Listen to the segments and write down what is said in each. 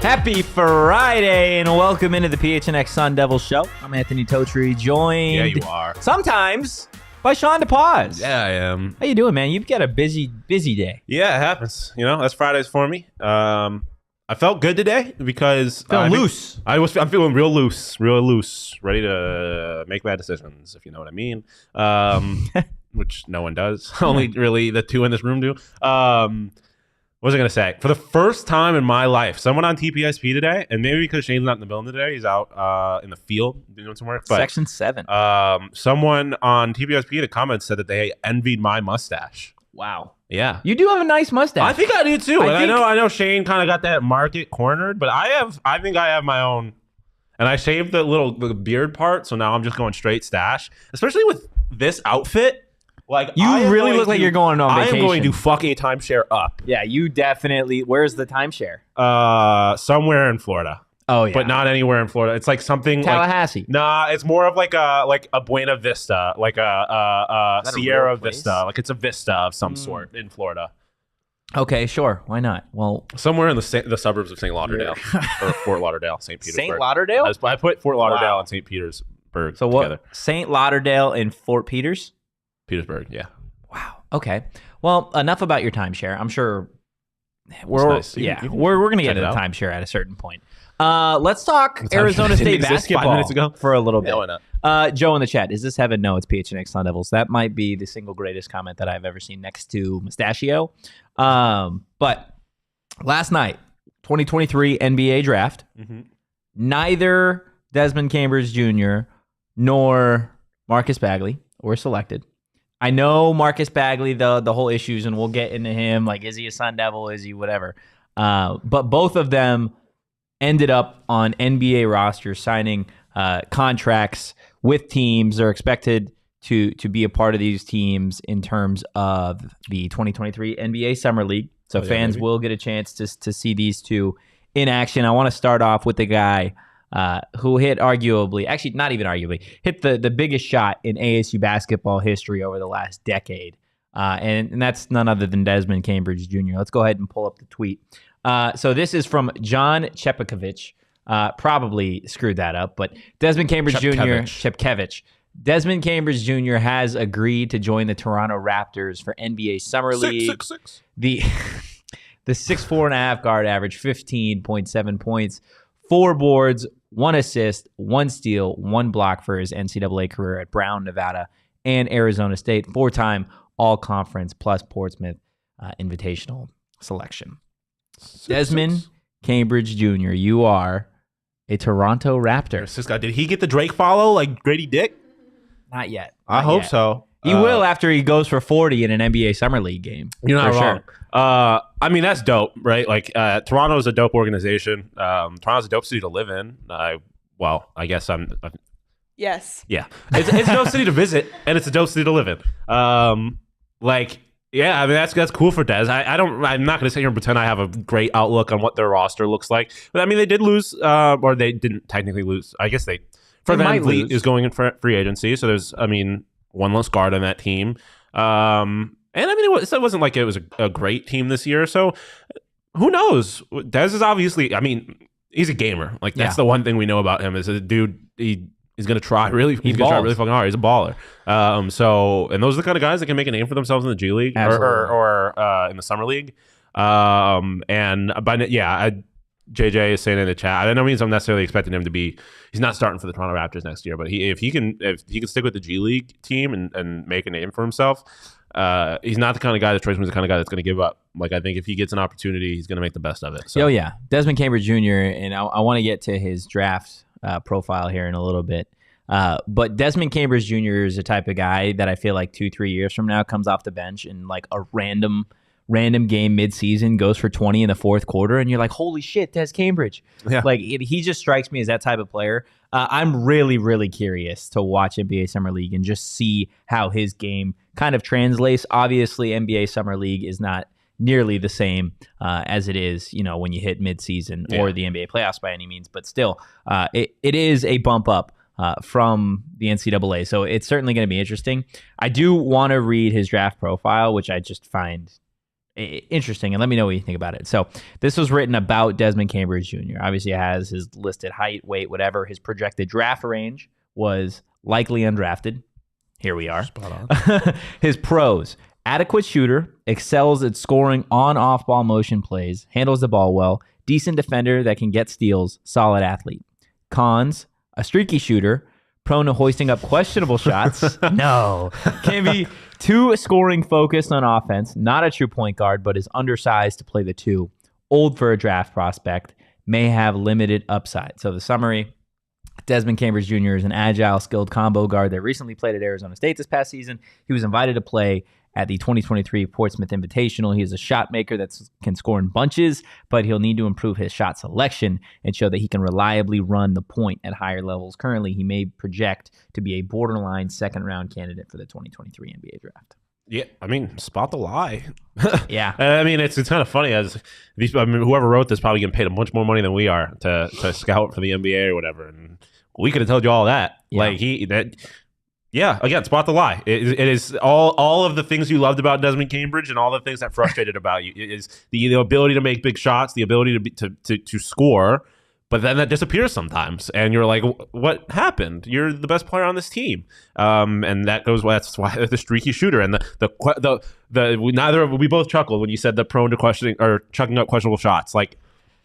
Happy Friday and welcome into the PHNX Sun Devils show. I'm Anthony Totri, joined Yeah, you are. sometimes by Shawn DePaz. Yeah, I am. How you doing, man? You've got a busy day. Yeah, it happens. You know, that's Fridays for me. I felt good today because Feeling loose. I'm feeling real loose, ready to make bad decisions, if you know what I mean. Which no one does. Only really the two in this room do. What was I going to say? For the first time in my life, someone on TPSP today, and maybe because Shane's not in the building today, he's out in the field doing some work. But, Section 7. someone on TPSP in the comments said that they envied my mustache. Wow. Yeah. You do have a nice mustache. I think I do too. I know Shane kind of got that market cornered, but I think I have my own. And I shaved the beard part, so now I'm just going straight stash. Especially with this outfit. Like you really look like you're going on vacation. I am going to fucking timeshare up. Yeah, you definitely. Where's the timeshare? Somewhere in Florida. Oh yeah, but not anywhere in Florida. It's like something Tallahassee. Nah, it's more of like a Buena Vista, like a Sierra Vista. Like it's a vista of some sort in Florida. Okay, sure. Why not? Well, somewhere in the suburbs of St. Lauderdale or Fort Lauderdale, St. Petersburg. St. Lauderdale? I put Fort Lauderdale and St. Petersburg so together. What? St. Lauderdale and Fort Petersburg, yeah. Wow. Okay. Well, enough about your timeshare. I'm sure we're nice. we're going to get into the timeshare at a certain point. Let's talk Arizona State basketball 5 minutes ago for a little bit. Yeah, why not? Joe in the chat, is this heaven? No, it's PHNX Sun Devils. That might be the single greatest comment that I've ever seen next to Mustachio. But last night, 2023 NBA draft, neither Desmond Cambridge Jr. nor Marcus Bagley were selected. I know Marcus Bagley, the whole issues, and we'll get into him. Like, is he a Sun Devil? Is he whatever? But both of them ended up on NBA rosters, signing contracts with teams. They're expected to be a part of these teams in terms of the 2023 NBA Summer League. So fans will get a chance to see these two in action. I want to start off with the guy who hit actually not even arguably, hit the biggest shot in ASU basketball history over the last decade. And that's none other than Desmond Cambridge Jr. Let's go ahead and pull up the tweet. So this is from John Chepkovich. Probably screwed that up, but Desmond Cambridge Jr. Chepkovich. Desmond Cambridge Jr. has agreed to join the Toronto Raptors for NBA Summer League. 6'6". The 6'4.5" guard averaged 15.7 points, 4 boards, 1 assist, 1 steal, 1 block for his NCAA career at Brown, Nevada, and Arizona State. 4-time All-Conference plus Portsmouth Invitational selection. 6'6". Desmond Cambridge Jr., you are a Toronto Raptor. This guy, did he get the Drake follow like Grady Dick? Not yet. I hope so. He will after he goes for 40 in an NBA Summer League game. You're not wrong. Sure. I mean, that's dope, right? Like, Toronto is a dope organization. Toronto's a dope city to live in. Well, I guess Yes. Yeah. It's a dope city to visit, and it's a dope city to live in. Yeah, I mean, that's cool for Dez. I'm not going to sit here and pretend I have a great outlook on what their roster looks like. But, I mean, they did lose, or they didn't technically lose. I guess they Van Vliet is going in for free agency, so there's, one less guard on that team. And it wasn't like it was a great team this year. So who knows? Dez is obviously, he's a gamer. Like that's the one thing we know about him is a dude. He's going to try really. He's going to try really fucking hard. He's a baller. And those are the kind of guys that can make a name for themselves in the G League or in the Summer League. JJ is saying in the chat, I don't mean I'm necessarily expecting him to be. He's not starting for the Toronto Raptors next year, but if he can stick with the G League team and make a name for himself, he's not the kind of guy that strikes me as the kind of guy that's going to give up. Like I think if he gets an opportunity, he's going to make the best of it. So. Oh yeah, Desmond Cambridge Jr. and I want to get to his draft profile here in a little bit. But Desmond Cambridge Jr. is the type of guy that I feel like 2-3 years from now comes off the bench and like a random game mid-season goes for 20 in the fourth quarter, and you're like, holy shit, Dez Cambridge. Yeah. Like, he just strikes me as that type of player. I'm really, really curious to watch NBA Summer League and just see how his game kind of translates. Obviously, NBA Summer League is not nearly the same as it is, when you hit mid-season or the NBA playoffs by any means, but still, it is a bump up from the NCAA, so it's certainly going to be interesting. I do want to read his draft profile, which I just find interesting, and let me know what you think about it. So this was written about Desmond Cambridge Jr. Obviously, it has his listed height, weight, whatever. His projected draft range was likely undrafted. Here we are. Spot on. His pros: adequate shooter, excels at scoring on off-ball motion plays, handles the ball well, decent defender that can get steals, solid athlete. Cons: a streaky shooter, prone to hoisting up questionable shots. No. Can be too scoring focused on offense, not a true point guard, but is undersized to play the two. Old for a draft prospect, may have limited upside. So the summary: Desmond Cambridge Jr. is an agile, skilled combo guard that recently played at Arizona State this past season. He was invited to play at the 2023 Portsmouth Invitational. He is a shot maker that can score in bunches, but he'll need to improve his shot selection and show that he can reliably run the point at higher levels. Currently, he may project to be a borderline second-round candidate for the 2023 NBA draft. Yeah, I mean, spot the lie. Yeah. I mean, it's kind of funny as whoever wrote this probably getting paid a bunch more money than we are to scout for the NBA or whatever, and we could have told you all that. Yeah. Yeah, again, spot the lie. It is all of the things you loved about Desmond Cambridge and all the things that frustrated about you. It is the ability to make big shots, the ability to score, but then that disappears sometimes, and you're like, "What happened? You're the best player on this team," and that's why the streaky shooter and we both chuckled when you said the prone to questioning or chucking up questionable shots. Like,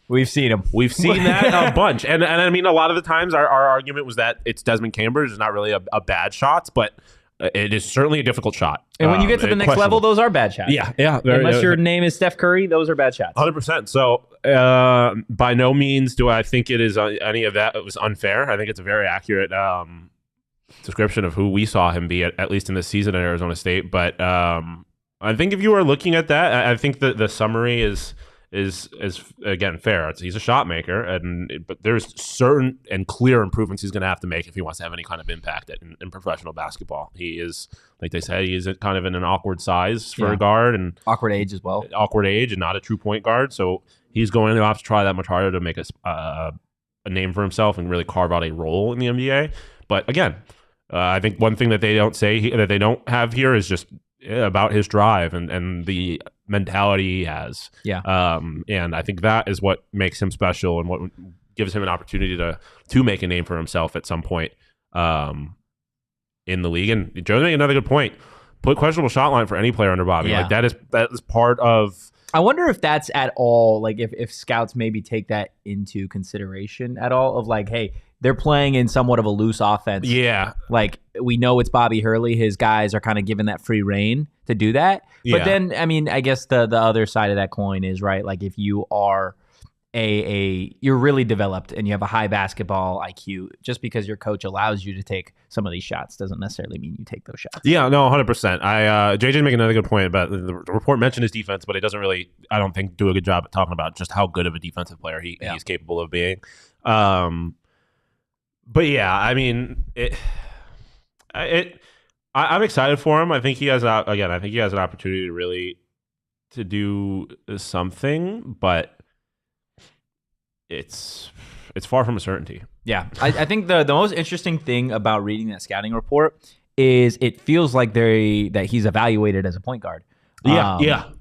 we've seen him. We've seen that a bunch. And I mean, a lot of the times our argument was that it's Desmond Cambridge is not really a bad shot, but it is certainly a difficult shot. And when you get to the next level, those are bad shots. Yeah. Unless your name is Steph Curry, those are bad shots. 100%. So by no means do I think it is any of that. It was unfair. I think it's a very accurate description of who we saw him be, at least in this season at Arizona State. But I think if you are looking at that, I think that the summary is again fair. He's a shot maker, but there's certain and clear improvements he's going to have to make if he wants to have any kind of impact in professional basketball. He is, like they said, he is kind of in an awkward size for a guard and awkward age as well. Awkward age and not a true point guard. So he's going to have to try that much harder to make a name for himself and really carve out a role in the NBA. But again, I think one thing that they don't have here is just about his drive and the mentality he has. Yeah. And I think that is what makes him special and what gives him an opportunity to make a name for himself at some point in the league. And Joe's making another good point. Put questionable shot line for any player under Bobby. Yeah. Like that is part of. I wonder if that's at all, like if scouts maybe take that into consideration at all of like, hey, they're playing in somewhat of a loose offense. Yeah. Like we know it's Bobby Hurley. His guys are kind of given that free reign to do that. Yeah. But then, I mean, I guess the other side of that coin is, right, like if you are you're really developed and you have a high basketball IQ, just because your coach allows you to take some of these shots doesn't necessarily mean you take those shots. Yeah, no, 100%. JJ making another good point about the report mentioned his defense, but it doesn't really, I don't think, do a good job at talking about just how good of a defensive player he's capable of being. But yeah, I mean, I'm excited for him. I think he has an opportunity to really to do something, but it's far from a certainty. Yeah, I think the most interesting thing about reading that scouting report is it feels like that he's evaluated as a point guard.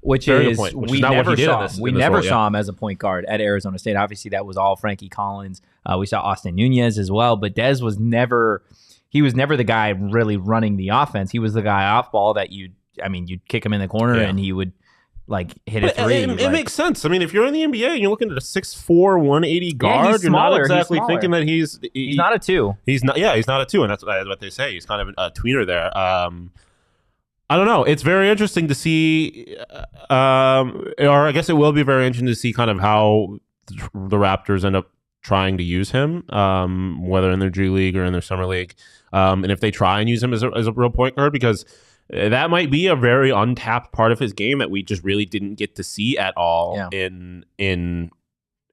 Which Very is good point, which we is not what never he did saw. in this We role, never saw him as a point guard at Arizona State. Obviously, that was all Frankie Collins. We saw Austin Nunez as well, but Dez was never. He was never the guy really running the offense. He was the guy off ball that you'd kick him in the corner and he would like hit a three. It makes sense. I mean, if you're in the NBA and you're looking at a 6'4", 180 guard, he's you're smaller, not exactly he's thinking that he's not a two. He's not. Yeah, he's not a two, and that's what they say. He's kind of a tweener there. I don't know. It's very interesting to see, or I guess it will be very interesting to see kind of how the Raptors end up trying to use him, whether in their G League or in their Summer League, and if they try and use him as a real point guard, because that might be a very untapped part of his game that we just really didn't get to see at all at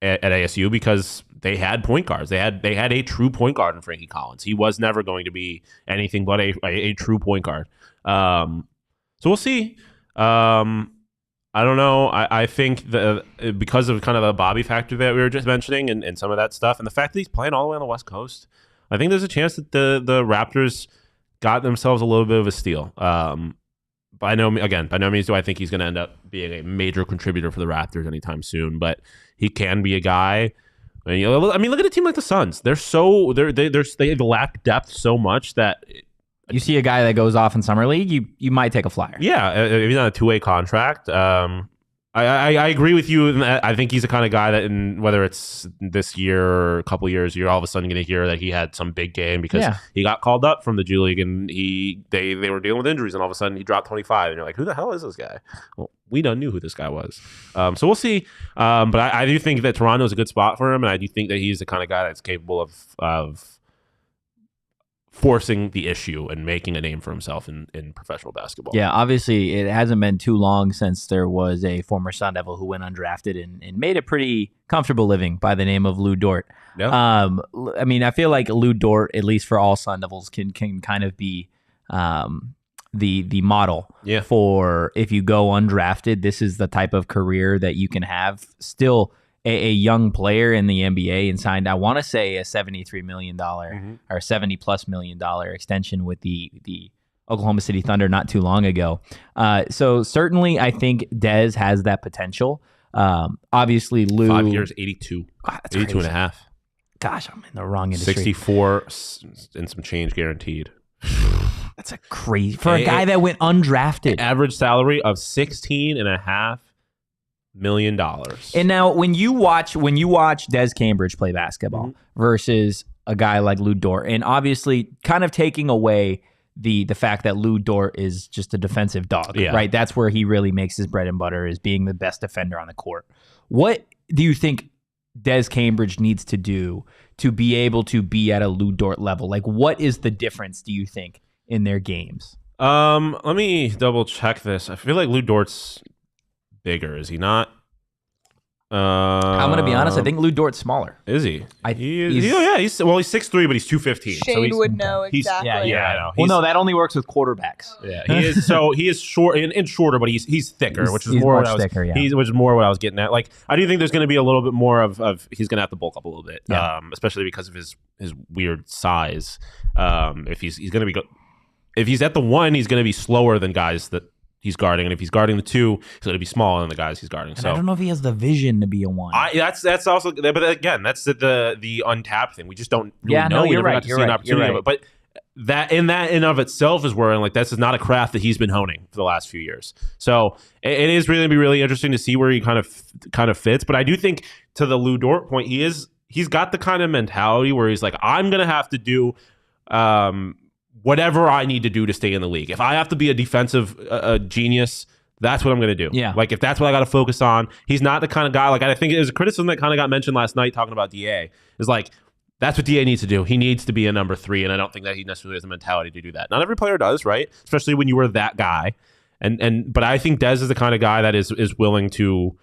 ASU, because they had point guards. They had a true point guard in Frankie Collins. He was never going to be anything but a true point guard. So we'll see. I don't know. I think because of kind of the Bobby factor that we were just mentioning and some of that stuff, and the fact that he's playing all the way on the West Coast, I think there's a chance that the Raptors got themselves a little bit of a steal. by no means do I think he's going to end up being a major contributor for the Raptors anytime soon, but he can be a guy. I mean, look at a team like the Suns. They lack depth so much that you see a guy that goes off in summer league, you might take a flyer. Yeah, if he's on a 2-way contract. I agree with you. In that I think he's the kind of guy that, whether it's this year or a couple of years, you're all of a sudden going to hear that he had some big game because he got called up from the G League and they were dealing with injuries, and all of a sudden he dropped 25, and you're like, who the hell is this guy? Well, we done knew who this guy was. So we'll see. But I do think that Toronto is a good spot for him, and I do think that he's the kind of guy that's capable of forcing the issue and making a name for himself in professional basketball. Yeah, obviously it hasn't been too long since there was a former Sun Devil who went undrafted and made a pretty comfortable living by the name of Lu Dort. Yeah. I mean, I feel like Lu Dort, at least for all Sun Devils, can kind of be the model for if you go undrafted, this is the type of career that you can have. Still a young player in the NBA and signed, I want to say, a $73 million or $70+ million extension with the Oklahoma City Thunder not too long ago. So certainly I think Dez has that potential. Obviously, Lou... 5 years, 82. God, that's 82 crazy. and a half. Gosh, I'm in the wrong industry. 64 and some change guaranteed. That's a crazy... For a guy that went undrafted. Average salary of $16.5 million. And now when you watch Dez Cambridge play basketball versus a guy like Lu Dort, and obviously kind of taking away the fact that Lu Dort is just a defensive dog, right? That's where he really makes his bread and butter, is being the best defender on the court. What do you think Dez Cambridge needs to do to be able to be at a Lu Dort level? Like, what is the difference, do you think, in their games? Let me double check this. I feel like Lu Dort's bigger, is he not? I'm gonna be honest. I think Lu Dort's smaller. Is he? He's 6'3", but he's 215. Shane would know exactly. I know. Well, no, that only works with quarterbacks. Yeah, he is. So he is short and shorter, but he's thicker, which is more what I was. Thicker, which is more what I was getting at. Like, I do think there's going to be a little bit more of he's going to have to bulk up a little bit, especially because of his weird size. If he's going to be if he's at the 1, he's going to be slower than guys that he's guarding, and if he's guarding the 2, he's going to be smaller than the guys he's guarding. And so I don't know if he has the vision to be a 1. That's also, but again, that's the untapped thing. We just don't really know. No, you're we never right. got to see an opportunity of it. But that in of itself is where, like, this is not a craft that he's been honing for the last few years. So it is really going to be really interesting to see where he kind of fits. But I do think, to the Lu Dort point, he's got the kind of mentality where he's like, I'm going to have to do whatever I need to do to stay in the league. If I have to be a defensive genius, that's what I'm going to do. Yeah. Like, if that's what I got to focus on, he's not the kind of guy, like, I think it was a criticism that kind of got mentioned last night talking about DA, is like, that's what DA needs to do. He needs to be a number 3, and I don't think that he necessarily has the mentality to do that. Not every player does, right? Especially when you were that guy. But I think Dez is the kind of guy that is willing to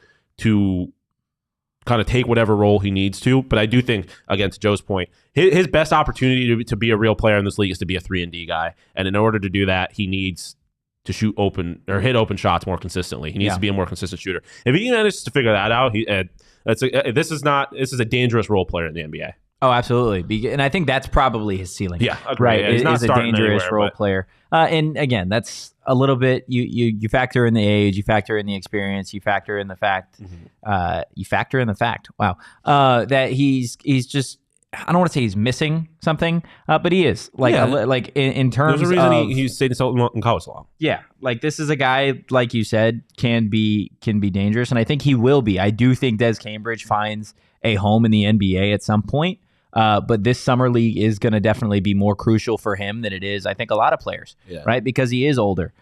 kind of take whatever role he needs to. But I do think, again, to Joe's point, his best opportunity to be a real player in this league is to be a 3-and-D guy. And in order to do that, he needs to shoot open or hit open shots more consistently. He needs to be a more consistent shooter. If he manages to figure that out, this is a dangerous role player in the NBA. Oh, absolutely. And I think that's probably his ceiling. Yeah, right. Yeah, he's not a dangerous role player. And again, that's a little bit, you factor in the age, you factor in the experience, you factor in the fact, wow, that he's just, I don't want to say he's missing something, but he is. Like in terms of... There's a reason he stayed in college so long. Yeah. Like, this is a guy, like you said, can be dangerous, and I think he will be. I do think Dez Cambridge finds a home in the NBA at some point. But this summer league is going to definitely be more crucial for him than it is, I think, a lot of players, right? Because he is older.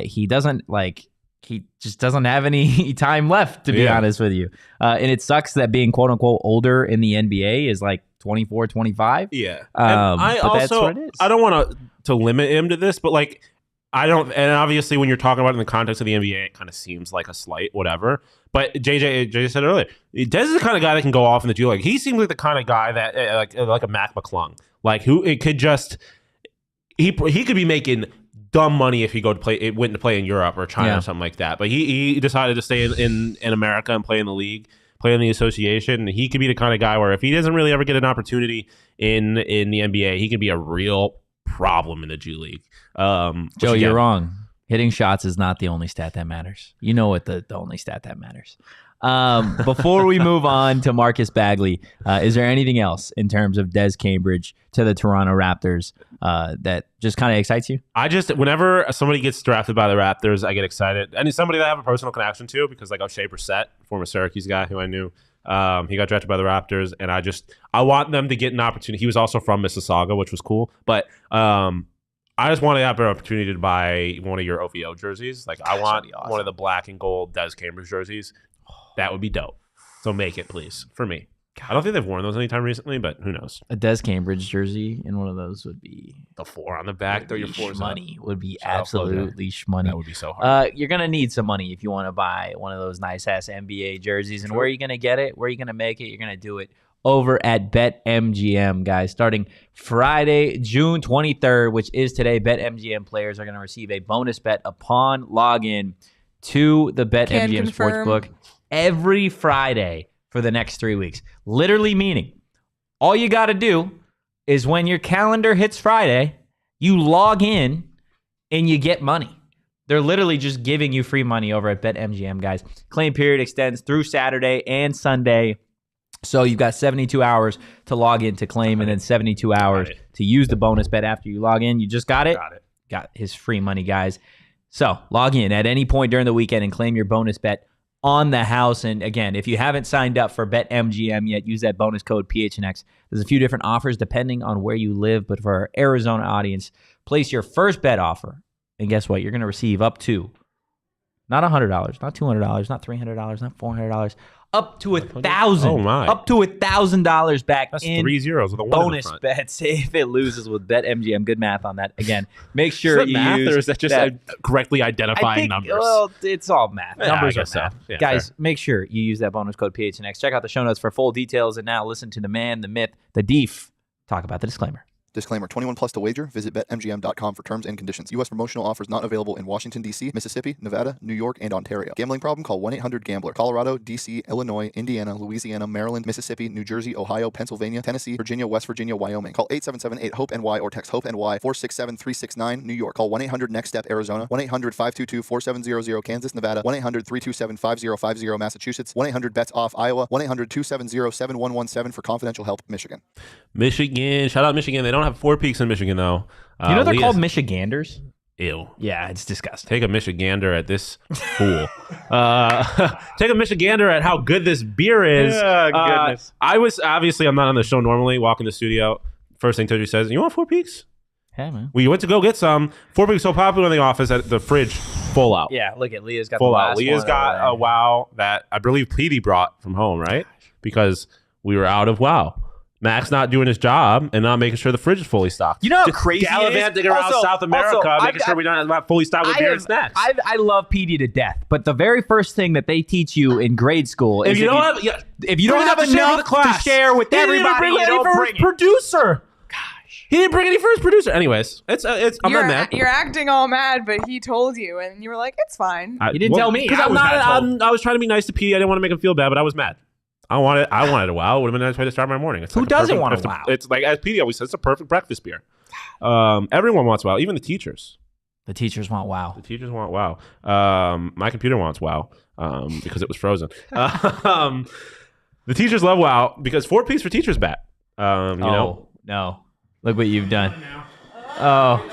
He just doesn't have any time left, to be honest with you. And it sucks that being quote unquote older in the NBA is like 24, 25. Yeah. That's what it is. I don't want to limit him to this, but like, and obviously when you're talking about it in the context of the NBA, it kind of seems like a slight, whatever. But JJ said earlier, Dez is the kind of guy that can go off in the G League. He seems like the kind of guy that like a Mac McClung, like who it could just he could be making dumb money if he went to play in Europe or China or something like that. But he decided to stay in America and play in the league, play in the association. And he could be the kind of guy where if he doesn't really ever get an opportunity in the NBA, he could be a real problem in the G League. Joe, you're wrong. Hitting shots is not the only stat that matters. You know what the only stat that matters. Before we move on to Marcus Bagley, is there anything else in terms of Dez Cambridge to the Toronto Raptors that just kind of excites you? Whenever somebody gets drafted by the Raptors, I get excited. And it's somebody that I have a personal connection to because like O'Shea Brissett, former Syracuse guy who I knew, he got drafted by the Raptors, and I want them to get an opportunity. He was also from Mississauga, which was cool, but I just want to have an opportunity to buy one of your OVO jerseys. Like I want awesome. One of the black and gold Dez Cambridge jerseys. That would be dope. So make it, please, for me. I don't think they've worn those anytime recently, but who knows? A Dez Cambridge jersey in one of those would be the 4 on the back. Throw your 4s money would be absolutely shmoney. That would be so hard. You're gonna need some money if you want to buy one of those nice ass NBA jerseys. And where are you gonna get it? Where are you gonna make it? You're gonna do it over at BetMGM, guys. Starting Friday, June 23rd, which is today, BetMGM players are gonna receive a bonus bet upon login to the BetMGM Sportsbook every Friday for the next 3 weeks. Literally meaning all you got to do is when your calendar hits Friday, you log in and you get money. They're literally just giving you free money over at BetMGM, guys. Claim period extends through Saturday and Sunday. So you've got 72 hours to log in to claim and then 72 hours to use the bonus bet after you log in. You just got it? Got his free money, guys. So log in at any point during the weekend and claim your bonus bet on the house. And again, if you haven't signed up for BetMGM yet, use that bonus code PHNX. There's a few different offers depending on where you live, but for our Arizona audience, place your first bet offer. And guess what? You're going to receive up to not $100, not $200, not $300, not $400, up to $1,000. Oh my! Up to $1,000 back. That's in 3 zeros with a 1 bonus in front. bets if it loses with BetMGM. Good math on that. Again, make sure is that you math use or is that just correctly identifying numbers? Well, it's all math. Numbers are math. Yeah, guys, fair. make sure you use that bonus code PHNX. Check out the show notes for full details. And now listen to the man, the myth, the Deef talk about the disclaimer. Disclaimer, 21 plus to wager. Visit BetMGM.com for terms and conditions. U.S. promotional offers not available in Washington, D.C., Mississippi, Nevada, New York, and Ontario. Gambling problem? Call 1-800-GAMBLER. Colorado, D.C., Illinois, Indiana, Louisiana, Maryland, Mississippi, New Jersey, Ohio, Pennsylvania, Tennessee, Virginia, West Virginia, Wyoming. Call 877-8-HOPE-NY or text HOPE-NY 467-369, New York. Call 1-800-NEXT-STEP, Arizona. 1-800-522-4700, Kansas, Nevada. 1-800-327-5050, Massachusetts. 1-800-BETS-OFF, Iowa. 1-800-270-7117 for confidential help, Michigan. Michigan. Shout out Michigan. They don't have 4 peaks in Michigan, though. You know they're called Michiganders? Ew. Yeah, it's disgusting. Take a Michigander at this fool. Take a Michigander at how good this beer is. Oh, goodness. I'm not on the show normally, walk in the studio. First thing Toji says, you want 4 peaks? Yeah, man. We went to go get some. 4 peaks so popular in the office that the fridge full out. Yeah, look at Leah's got full the out. last Leah's one got a wow that I believe Petey brought from home, right? Because we were out of wow. Max not doing his job and not making sure the fridge is fully stocked. You know how just crazy gallivanting around South America, making sure we don't have fully stocked with beer and snacks. I love PD to death, but the very first thing that they teach you in grade school is if you don't have enough to share with everybody, you don't bring it. Producer. Gosh, he didn't bring any for his producer. Anyways, I'm not mad. You're acting all mad, but he told you, and you were like, "It's fine." You didn't tell me. Because I was trying to be nice to P. I didn't want to make him feel bad, but I was mad. I wanted a wow. It would have been a nice way to start my morning. It's Who doesn't want a wow? It's like, as PD always says, it's a perfect breakfast beer. Everyone wants wow, even the teachers. The teachers want wow. The teachers want wow. My computer wants wow because it was frozen. The teachers love wow because 4 peaks for teachers bat. You know? No. Look what you've done. Oh.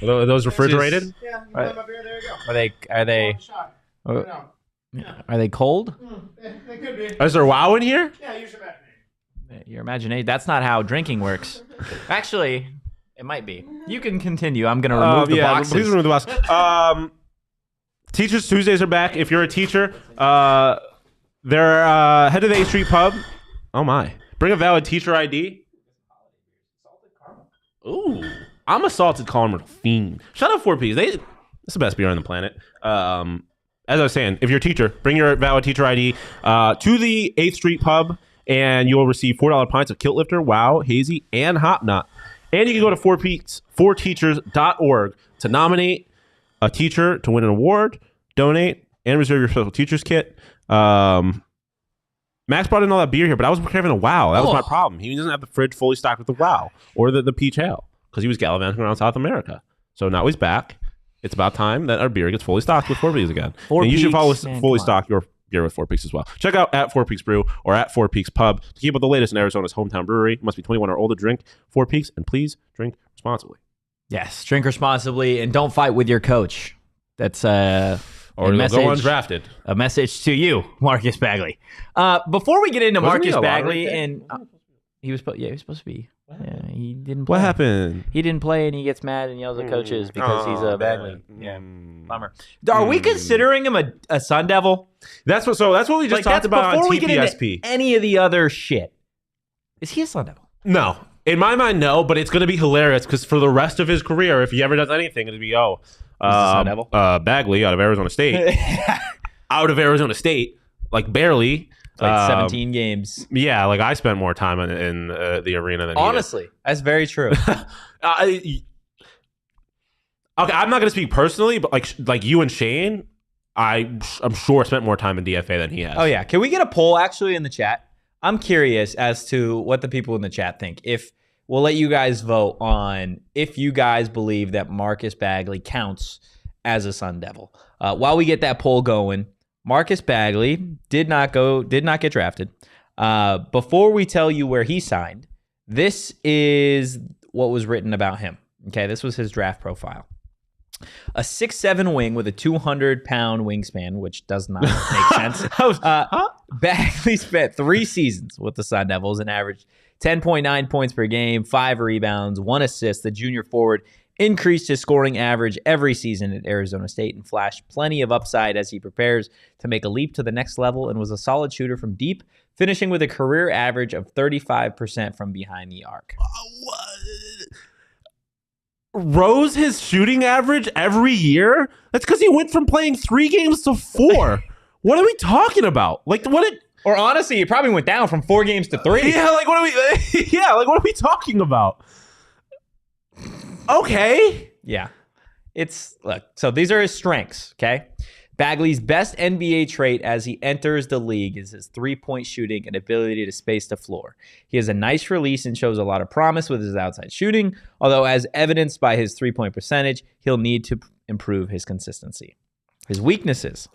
Are those refrigerated? Yeah, you got my beer. There you go. Are they? No. Are they cold? They could be. Is there wow in here? Yeah, use your imagination. Your imagination. That's not how drinking works. Actually, it might be. You can continue. I'm going to remove the boxes. Please remove the boxes. Teachers Tuesdays are back. If you're a teacher, they're head to the 8th Street Pub. Oh my! Bring a valid teacher ID. Ooh, I'm a salted caramel fiend. Shout out 4Ps. It's the best beer on the planet. As I was saying, if you're a teacher, bring your valid teacher ID to the 8th Street Pub, and you'll receive $4 pints of Kilt Lifter, Wow, Hazy, and Hop Knot. And you can go to 4teachers.org to nominate a teacher to win an award, donate, and reserve your special teacher's kit. Max brought in all that beer here, but I was craving a Wow. That was my problem. He doesn't have the fridge fully stocked with the Wow or the Peach Ale. because he was gallivanting around South America. So now he's back. It's about time that our beer gets fully stocked with 4 Peaks again. And you should follow fully stock your beer with 4 Peaks as well. Check out at 4 Peaks Brew or at 4 Peaks Pub to keep up the latest in Arizona's hometown brewery. You must be 21 or older to drink 4 Peaks, and please drink responsibly. Yes, drink responsibly and don't fight with your coach. That's or go undrafted. A message to you, Marcus Bagley. Before we get into Marcus Bagley, and he was supposed to be. Yeah, he didn't play. What happened? He didn't play, and he gets mad and yells at coaches because he's a Bagley. Yeah, bummer. Are we considering him a Sun Devil? That's what we just talked about before on we get into TPSP. any of the other shit. Is he a Sun Devil? No. In my mind, no, but it's going to be hilarious because for the rest of his career, if he ever does anything, it'll be, Sun Devil? Bagley out of Arizona State. Out of Arizona State, like barely. Like 17 games. Yeah, like I spent more time in the arena than honestly. That's very true. Okay, I'm not going to speak personally, but like you and Shane, I'm sure spent more time in DFA than he has. Oh, yeah. Can we get a poll actually in the chat? I'm curious as to what the people in the chat think. If we'll let you guys vote on if you guys believe that Marcus Bagley counts as a Sun Devil. While we get that poll going, Marcus Bagley did not get drafted. Before we tell you where he signed, this is what was written about him. Okay, this was his draft profile. A 6'7" wing with a 200-pound wingspan, which does not make sense. Bagley spent 3 seasons with the Sun Devils and averaged 10.9 points per game, 5 rebounds, 1 assist. The junior forward increased his scoring average every season at Arizona State and flashed plenty of upside as he prepares to make a leap to the next level and was a solid shooter from deep, finishing with a career average of 35% from behind the arc. Rose his shooting average every year? That's because he went from playing 3 games to 4. What are we talking about? Or honestly, he probably went down from 4 games to 3. Yeah, what are we talking about? Okay. Yeah. So these are his strengths, okay? Bagley's best NBA trait as he enters the league is his 3-point shooting and ability to space the floor. He has a nice release and shows a lot of promise with his outside shooting, although as evidenced by his 3-point percentage, he'll need to improve his consistency. His weaknesses.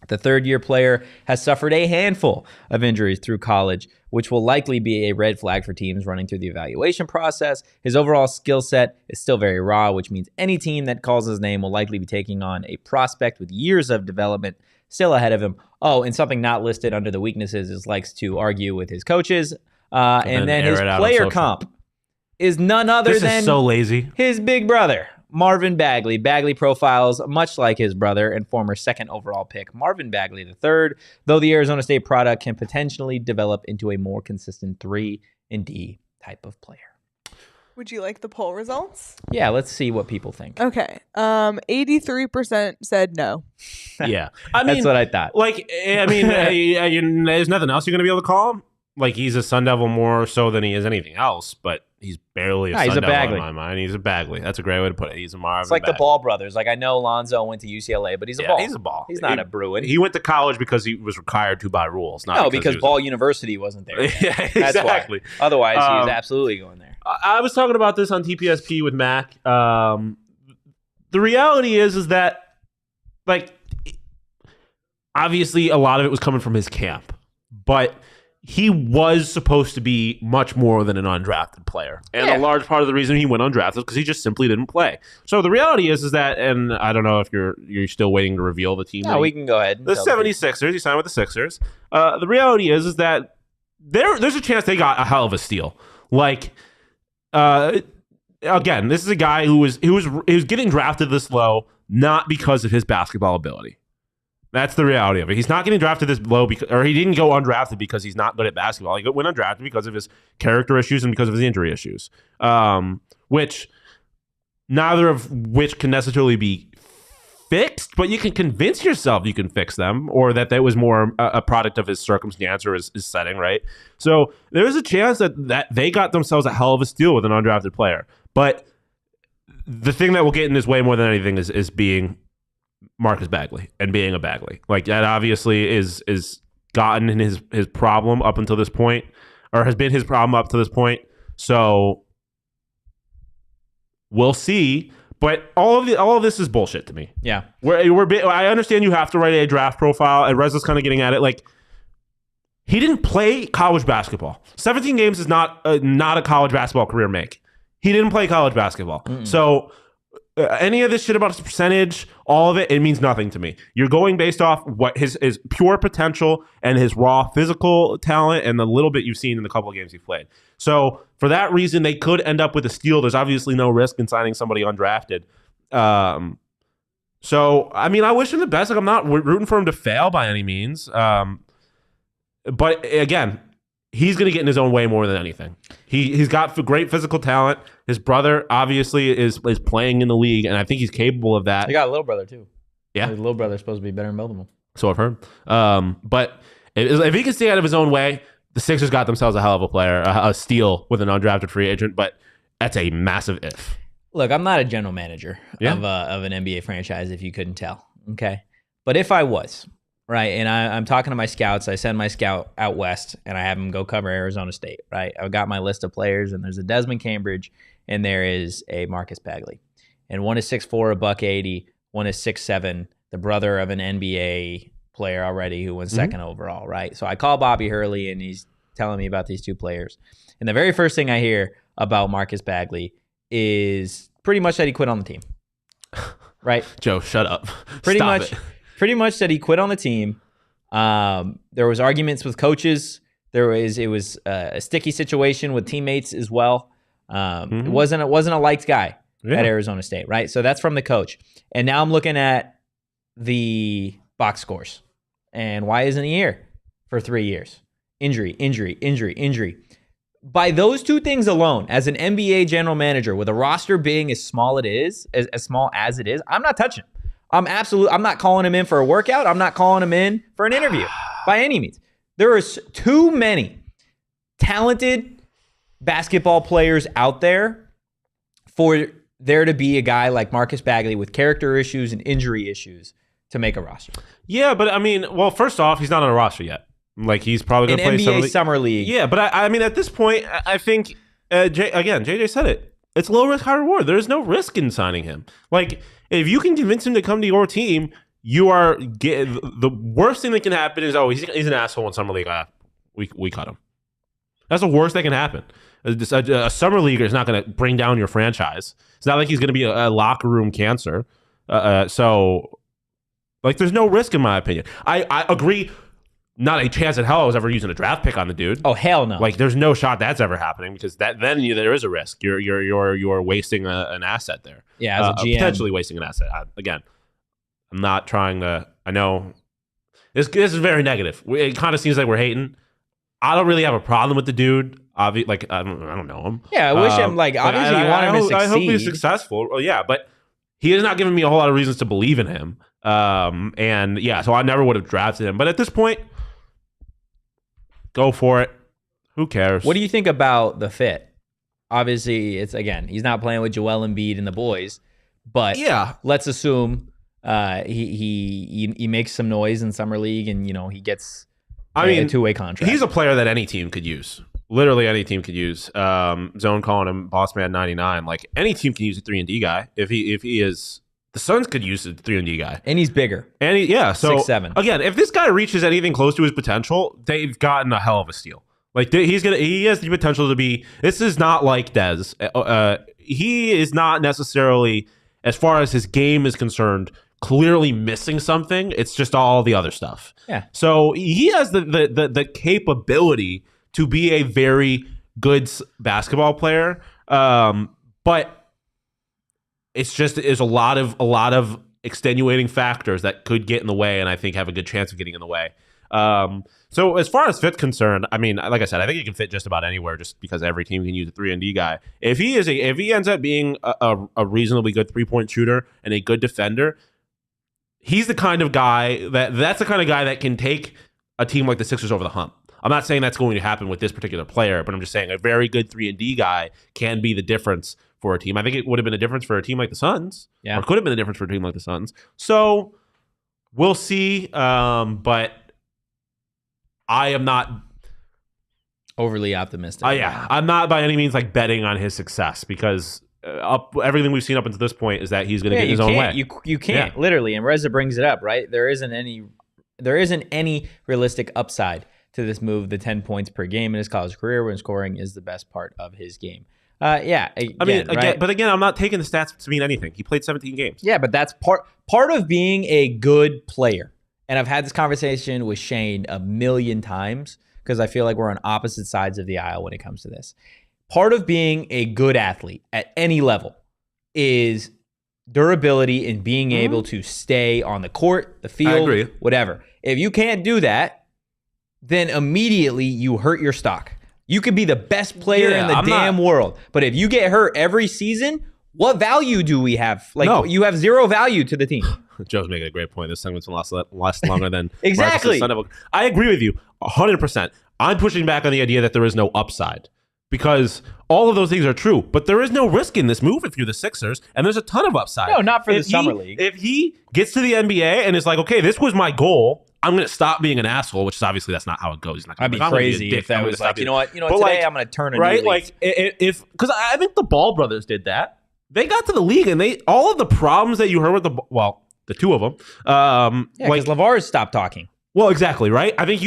The third-year player has suffered a handful of injuries through college, which will likely be a red flag for teams running through the evaluation process. His overall skill set is still very raw, which means any team that calls his name will likely be taking on a prospect with years of development still ahead of him. Oh, and something not listed under the weaknesses is likes to argue with his coaches. And then his player comp is none other than so lazy. His big brother, Marvin Bagley. Bagley profiles much like his brother and former 2nd overall pick, Marvin Bagley III, though the Arizona State product can potentially develop into a more consistent 3-and-D type of player. Would you like the poll results? Yeah, let's see what people think. Okay. 83% said no. Yeah. That's what I thought. There's nothing else you're going to be able to call him. Like, he's a Sun Devil more so than he is anything else, but he's barely a Sun Devil Bagley. in my mind. He's a Bagley. That's a great way to put it. He's a Marvin It's like Bagley. the Ball brothers. Like, I know Lonzo went to UCLA, but he's a Ball. He's a Ball. He's not a Bruin. He went to college because he was required to by rules. Not because Ball University wasn't there. Yeah, That's exactly. Why. Otherwise, he was absolutely going there. I was talking about this on TPSP with Mac. The reality is that, like, obviously a lot of it was coming from his camp, but he was supposed to be much more than an undrafted player. And a large part of the reason he went undrafted is because he just simply didn't play. So the reality is that, and I don't know if you're still waiting to reveal the team. No, we can go ahead. The 76ers, he signed with the Sixers. The reality is that there's a chance they got a hell of a steal. Like, again, this is a guy who was getting drafted this low, not because of his basketball ability. That's the reality of it. He's not getting drafted this low or he didn't go undrafted because he's not good at basketball. He went undrafted because of his character issues and because of his injury issues, which neither of which can necessarily be fixed, but you can convince yourself you can fix them, or that was more a product of his circumstance or his setting, right? So there's a chance that they got themselves a hell of a steal with an undrafted player. But the thing that will get in his way more than anything is being Marcus Bagley and being a Bagley. Like, that obviously is gotten in his problem up until this point, or has been his problem up to this point. So We'll see. But all of this is bullshit to me. Yeah. I understand you have to write a draft profile, and Rez is kind of getting at it. Like, he didn't play college basketball. 17 games is not a college basketball career make. He didn't play college basketball. So any of this shit about his percentage, all of it, it means nothing to me. You're going based off what his pure potential and his raw physical talent and the little bit you've seen in the couple of games he's played. So for that reason, they could end up with a steal. There's obviously no risk in signing somebody undrafted. So, I mean, I wish him the best. Like, I'm not rooting for him to fail by any means. But again, he's going to get in his own way more than anything. He's got great physical talent. His brother obviously is playing in the league, and I think he's capable of that. He got a little brother too. Yeah, his little brother's supposed to be better than both of them. So I've heard. But if he can stay out of his own way, the Sixers got themselves a hell of a player, a steal with an undrafted free agent. But that's a massive if. Look, I'm not a general manager of an NBA franchise, if you couldn't tell. Okay, but if I was. Right, and I'm talking to my scouts. I send my scout out west, and I have him go cover Arizona State. Right, I've got my list of players, and there's a Desmond Cambridge, and there is a Marcus Bagley, and one is 6'4", $180, one is 6'7", the brother of an NBA player already who went second overall. Right, so I call Bobby Hurley, and he's telling me about these two players, and the very first thing I hear about Marcus Bagley is pretty much that he quit on the team. Right, Joe, shut up. Pretty much that he quit on the team. There was arguments with coaches. It was a sticky situation with teammates as well. It wasn't a liked guy at Arizona State, right? So that's from the coach. And now I'm looking at the box scores. And why isn't he here for 3 years? Injury. By those two things alone, as an NBA general manager with a roster being as small as it is, I'm not touching him. I'm not calling him in for a workout. I'm not calling him in for an interview by any means. There is too many talented basketball players out there for there to be a guy like Marcus Bagley with character issues and injury issues to make a roster. Yeah, but I mean, well, first off, he's not on a roster yet. Like, he's probably going to play NBA Summer League. Yeah, but I mean, at this point, I think, JJ said it. It's low risk, high reward. There's no risk in signing him. Like, if you can convince him to come to your team, the worst thing that can happen is, he's an asshole in Summer League. We cut him. That's the worst that can happen. A Summer Leaguer is not going to bring down your franchise. It's not like he's going to be a locker room cancer. So, like, there's no risk in my opinion. I agree. Not a chance in hell I was ever using a draft pick on the dude. Oh, hell no! Like, there's no shot that's ever happening because then there is a risk. You're wasting an asset there. Yeah, as a GM, potentially wasting an asset. Again, I'm not trying to. I know this is very negative. It kind of seems like we're hating. I don't really have a problem with the dude. Like, I don't know him. Yeah, I wish him, like, obviously you want him to succeed. I hope he's successful. Well, yeah, but he has not given me a whole lot of reasons to believe in him. And yeah, so I never would have drafted him. But at this point, go for it. Who cares? What do you think about the fit? Obviously, he's not playing with Joel Embiid and the boys, but yeah, let's assume he makes some noise in Summer League and, he gets a two-way contract. He's a player that any team could use. Literally any team could use. Zone calling him Boss Man 99. Like, any team can use a 3-and-D guy if he is. The Suns could use a 3-and-D guy. And he's bigger. And so 6'7". Again, if this guy reaches anything close to his potential, they've gotten a hell of a steal. Like, he has the potential to be. This is not like Dez. He is not necessarily, as far as his game is concerned, clearly missing something. It's just all the other stuff. Yeah. So he has the capability to be a very good basketball player. But is a lot of extenuating factors that could get in the way, and I think have a good chance of getting in the way. So as far as fit's concerned, I mean, like I said, I think he can fit just about anywhere, just because every team can use a 3-and-D guy. If he ends up being a reasonably good 3-point shooter and a good defender, he's the kind of guy that's the kind of guy that can take a team like the Sixers over the hump. I'm not saying that's going to happen with this particular player, but I'm just saying a very good 3-and-D guy can be the difference for a team. I think it would have been a difference for a team like the Suns, or could have been a difference for a team like the Suns. So we'll see. But I am not overly optimistic. I'm not by any means like betting on his success, because everything we've seen up until this point is that he's going to get his own way. You can't literally, and Reza brings it up, right? There isn't any realistic upside to this move. The 10 points per game in his college career when scoring is the best part of his game. Again, right? But again, I'm not taking the stats to mean anything. He played 17 games. Yeah, but that's part of being a good player. And I've had this conversation with Shane a million times because I feel like we're on opposite sides of the aisle when it comes to this. Part of being a good athlete at any level is durability and being able to stay on the court, the field, whatever. If you can't do that, then immediately you hurt your stock. You could be the best player in the world, but if you get hurt every season, what value do we have? You have zero value to the team. Joe's making a great point. This segment's going to last longer than exactly. I agree with you 100%. I'm pushing back on the idea that there is no upside because all of those things are true, but there is no risk in this move if you're the Sixers, and there's a ton of upside. No, not for the summer league. If he gets to the NBA and is like, okay, this was my goal, I'm going to stop being an asshole, which is obviously that's not how it goes. He's not I'd be crazy if that was like, you know what, today I'm going to turn a new leaf. Like, because I think the Ball brothers did that. They got to the league, and all of the problems that you heard with the two of them. Because LeVar's stopped talking. Well, exactly, right? I think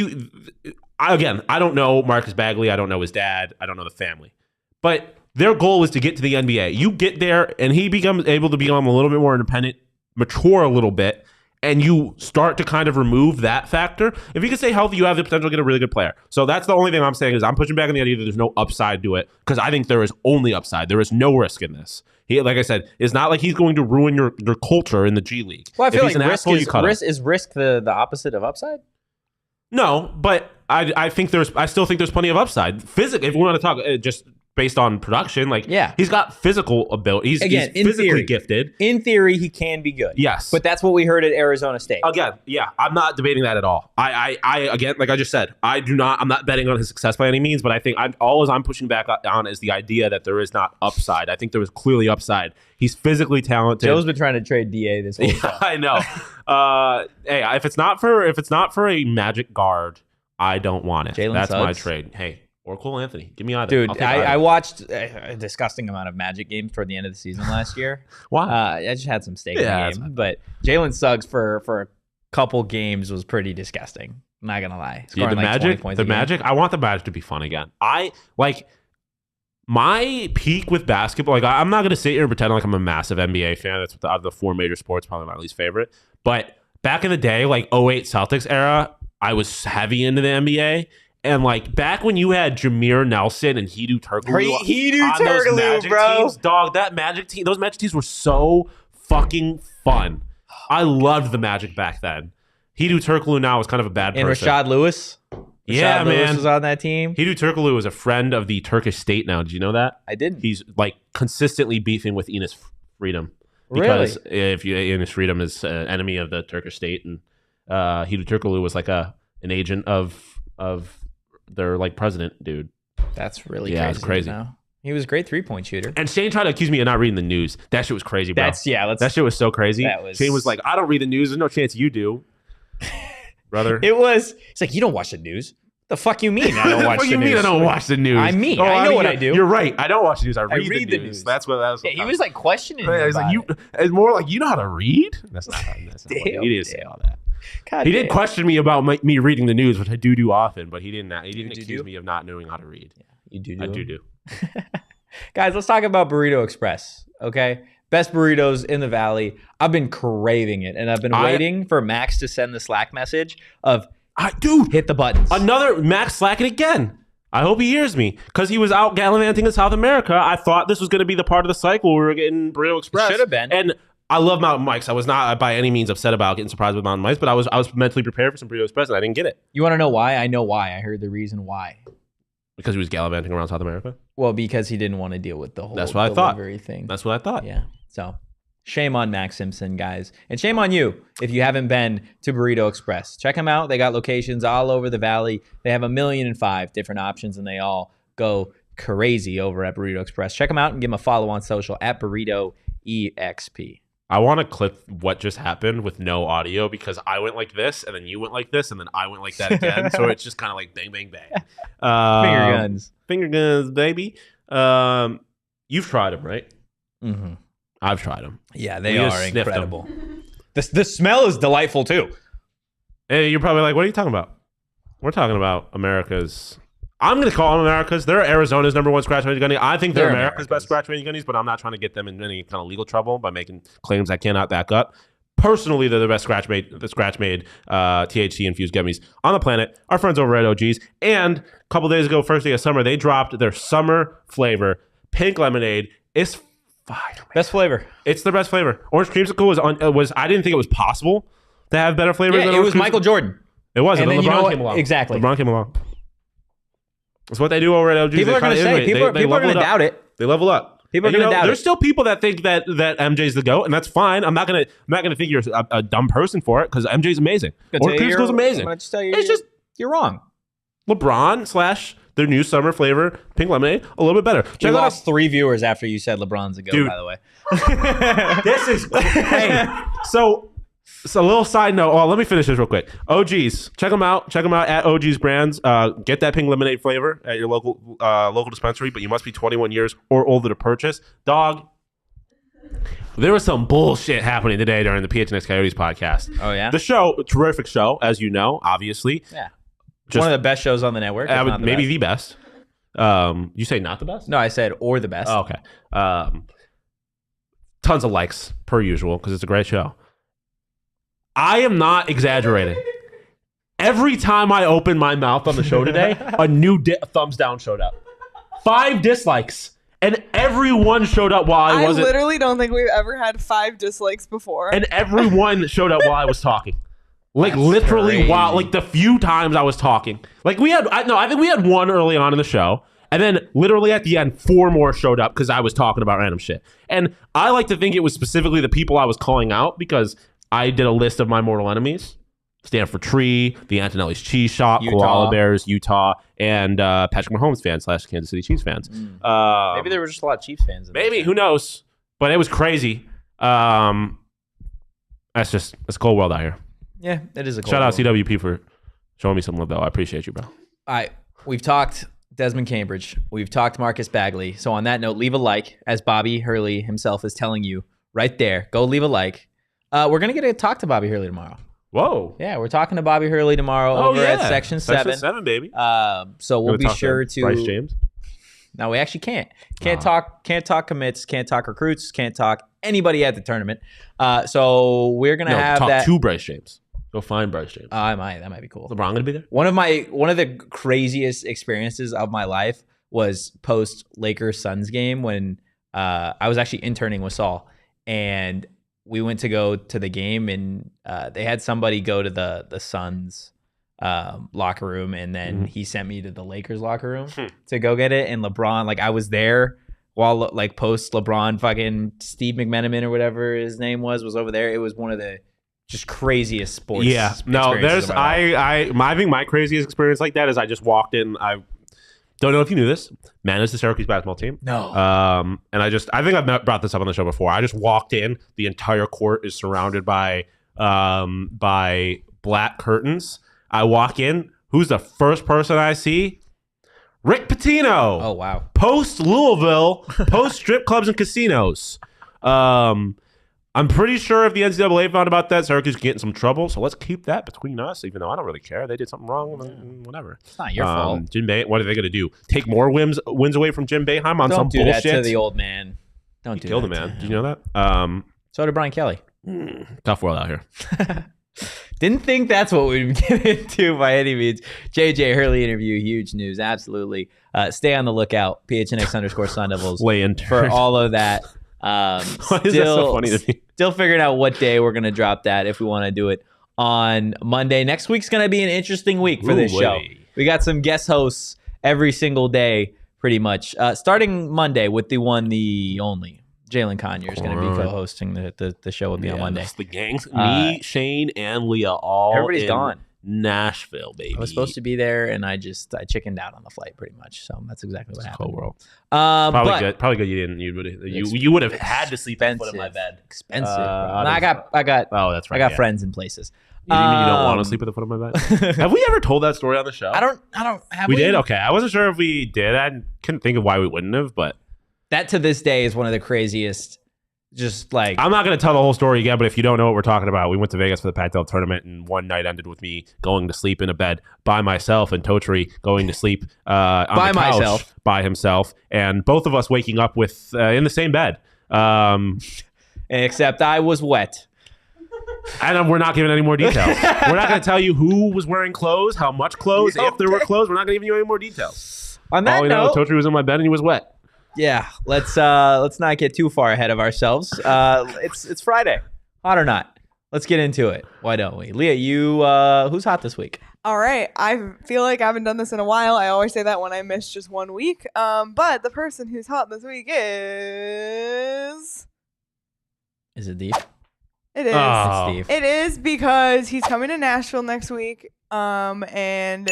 I don't know Marcus Bagley. I don't know his dad. I don't know the family. But their goal is to get to the NBA. You get there, and he becomes able to become a little bit more independent, mature a little bit, and you start to kind of remove that factor. If you can stay healthy, you have the potential to get a really good player. So that's the only thing I'm saying is I'm pushing back on the idea that there's no upside to it because I think there is only upside. There is no risk in this. He, like I said, it's not like he's going to ruin your culture in the G League. Well, I feel like is risk the opposite of upside? No, but I still think there's plenty of upside. Physically, if we want to talk just based on production, he's got physical ability. He's physically gifted. In theory, he can be good. Yes. But that's what we heard at Arizona State. Again, yeah, I'm not debating that at all. Again, like I just said, I'm not betting on his success by any means, but I think all I'm pushing back on is the idea that there is not upside. I think there was clearly upside. He's physically talented. Joe's been trying to trade DA this whole time. I know. Hey, if it's not for a Magic guard, I don't want it. That's my trade. Hey, or Cole Anthony. Give me either. Dude, I watched a disgusting amount of Magic games toward the end of the season last year. Why? I just had some stake in the game. But Jalen Suggs for a couple games was pretty disgusting. I'm not going to lie. The Magic, I want the Magic to be fun again. My peak with basketball, I'm not going to sit here and pretend like I'm a massive NBA fan. That's out of the four major sports, probably my least favorite. But back in the day, 08 Celtics era, I was heavy into the NBA. And back when you had Jameer Nelson and Hedo Turkoglu, bro. Teams, dog, that Magic team, those Magic teams were so fucking fun. I loved the Magic back then. Hedo Turkoglu now is kind of a bad person. And Rashad Lewis. Yeah, man. Lewis was on that team. Hedo Turkoglu is a friend of the Turkish state now. Did you know that? I didn't. He's consistently beefing with Enes Freedom. Because Enes Freedom is an enemy of the Turkish state, and Hedo Turkoglu was an agent of their president dude. That's really crazy. Yeah, it's crazy. He was a great 3-point shooter. And Shane tried to accuse me of not reading the news. That shit was crazy, bro. That shit was so crazy. Shane was like, I don't read the news. There's no chance you do. Brother. It's like, you don't watch the news. The fuck you mean I don't watch the news? What do you mean I don't watch the news? I know what I do. You're right. I don't watch the news. I read the news. That's what that was. Yeah, he was questioning me. It's more like, you know how to read? That's not what he didn't say all that. He did question me about me reading the news, which I do often, but he didn't accuse me of not knowing how to read. Yeah, you do. I do. Guys, let's talk about Burrito Express, okay? Best burritos in the Valley. I've been craving it, and I've been waiting for Max to send the Slack message of, dude, hit the buttons. Another Max slacking again. I hope he hears me because he was out gallivanting in South America. I thought this was going to be the part of the cycle where we were getting Burrito Express. Should have been. And I love Mountain Mike's. I was not by any means upset about getting surprised with Mountain Mike's, but I was mentally prepared for some Burrito Express, and I didn't get it. You want to know why? I know why. I heard the reason why. Because he was gallivanting around South America? Well, because he didn't want to deal with the whole delivery thing. That's what I thought. Yeah. So shame on Max Simpson, guys. And shame on you if you haven't been to Burrito Express. Check them out. They got locations all over the Valley. They have 1,000,005 different options, and they all go crazy over at Burrito Express. Check them out and give them a follow on social at Burrito EXP. I want to clip what just happened with no audio because I went like this, and then you went like this, and then I went like that again. So it's just kind of like bang, bang, bang. Finger guns. Finger guns, baby. You've tried them, right? Mm-hmm. I've tried them. Yeah, they We just are sniffed 'em. incredible. The smell is delightful too. Hey, you're probably like, what are you talking about? We're talking about America's. I'm going to call them America's. They're Arizona's #1 scratch made gunny. I think they're America's best scratch made gunnies, but I'm not trying to get them in any kind of legal trouble by making claims I cannot back up. Personally, they're the best scratch made THC infused gummies on the planet. Our friends over at OG's. And a couple days ago, first day of summer, they dropped their summer flavor, pink lemonade. It's fire, man. Best flavor. It's the best flavor. Orange creamsicle was I didn't think it was possible to have better flavors. Yeah, than it orange was Michael creamsicle. Jordan. It was. And And then then you know LeBron what? came along. Exactly. LeBron came along. That's what they do over at OG's. People are going to say. People are going to doubt it. They level up. People are going to doubt There's it. still people that think that MJ's the GOAT, and that's fine. I'm not gonna think you're a dumb person for it because MJ's amazing. Orange creamsicle's amazing. I'm going to just tell you, It's just you're wrong. LeBron / their new summer flavor pink lemonade a little bit better. You Check out lost 3 viewers after you said LeBron's a GOAT, Dude. by the way. this is hey. So a little side note. Oh, let me finish this real quick. OG's, check them out. Check them out at OG's Brands. Get that pink lemonade flavor at your local dispensary, but you must be 21 years or older to purchase. Dog. There was some bullshit happening today during the PHNX Coyotes podcast. Oh, yeah? The show, a terrific show, as you know, obviously. Yeah. Just, one of the best shows on the network. if not the maybe best. the best. You say not the best? No, I said or the best. Oh, okay. Tons of likes, per usual, because it's a great show. I am not exaggerating. Every time I opened my mouth on the show today, a new thumbs down showed up. 5 dislikes. And everyone showed up while I wasn't. I literally don't think we've ever had 5 dislikes before. And everyone showed up while I was talking. Like That's literally crazy. while, like the few times I was talking. Like I think we had 1 early on in the show. And then literally at the end, 4 more showed up because I was talking about random shit. And I like to think it was specifically the people I was calling out because I did a list of my mortal enemies. Stanford Tree, the Antonelli's Cheese Shop, Utah. Koala Bears, Utah, and Patrick Mahomes fans / Kansas City Chiefs fans. Maybe there were just a lot of Chiefs fans. Maybe, who knows? But it was crazy. It's a cold world out here. Yeah, it is a cool Shout out world. CWP for showing me some love, though. I appreciate you, bro. All right, we've talked Desmond Cambridge. We've talked Marcus Bagley. So on that note, leave a like, as Bobby Hurley himself is telling you right there. Go leave a like. We're going to get to talk to Bobby Hurley tomorrow. Whoa. Yeah, we're talking to Bobby Hurley tomorrow over at Section 7. Section 7, baby. So we'll Gonna be talk sure to to... Bryce James. No, we actually can't. Can't talk commits, can't talk recruits, can't talk anybody at the tournament. So we're going to have talk that... to Bryce James. Go find Bryce James. That might be cool. LeBron going to be there? One of the craziest experiences of my life was post Lakers Suns game when I was actually interning with Saul, and we went to go to the game, and they had somebody go to the Suns locker room, and then he sent me to the Lakers locker room to go get it. And LeBron, like I was there while like post LeBron, fucking Steve McMenamin or whatever his name was over there. It was one of the just craziest sports. Yeah. No, experiences there's of my life. I think my craziest experience like that is I just walked in. I don't know if you knew this. Managed the Syracuse basketball team. No. And I think I've brought this up on the show before. I just walked in. The entire court is surrounded by black curtains. I walk in. Who's the first person I see? Rick Pitino. Oh wow. Post Louisville, post strip clubs and casinos. I'm pretty sure if the NCAA found about that, Syracuse could get in some trouble. So let's keep that between us, even though I don't really care. They did something wrong, then whatever. It's not your fault. Jim Boeheim, what are they going to do? Take more wins away from Jim Boeheim on some Don't do bullshit? that to the old man. Don't He do killed that a man. to Did him. you know that? So did Brian Kelly. Tough world out here. Didn't think that's what we'd get into by any means. JJ Hurley interview, huge news. Absolutely. Stay on the lookout. PHNX _Sun Devils Lay in for all of that. Why is that so funny to me? Still figuring out what day we're going to drop that if we want to do it on Monday. Next week's going to be an interesting week for this show. We got some guest hosts every single day, pretty much. Starting Monday with the only. Jalen Conyer is going to be co-hosting the show with me on Monday. That's the gangs. Me, Shane, and Leah all Everybody's in gone. Nashville, baby. I was supposed to be there, and I chickened out on the flight, pretty much. So that's exactly what happened. Cold world. Probably Good. Probably good. You didn't. You would have had to sleep at the foot of my bed. Expensive. Bro. I No, I got. Oh, that's right. I got friends in places. You mean you don't want to sleep at the foot of my bed? Have we ever told that story on the show? I don't. Have We did. Okay, I wasn't sure if we did. I couldn't think of why we wouldn't have, but That to this day is one of the craziest. Just like I'm not going to tell the whole story again, but if you don't know what we're talking about, we went to Vegas for the Pac-12 tournament, and one night ended with me going to sleep in a bed by myself, and Totri going to sleep on the couch by himself, and both of us waking up with in the same bed. Except I was wet. And we're not giving any more details. We're not going to tell you who was wearing clothes, how much clothes, if there were clothes. We're not going to give you any more details. On that All we know, Totri was in my bed and he was wet. Yeah, let's not get too far ahead of ourselves. It's Friday, hot or not? Let's get into it. Why don't we, Leah? You who's hot this week? All right, I feel like I haven't done this in a while. I always say that when I miss just 1 week. But the person who's hot this week is it Deep? It is. Oh. It's Steve. It is because he's coming to Nashville next week. And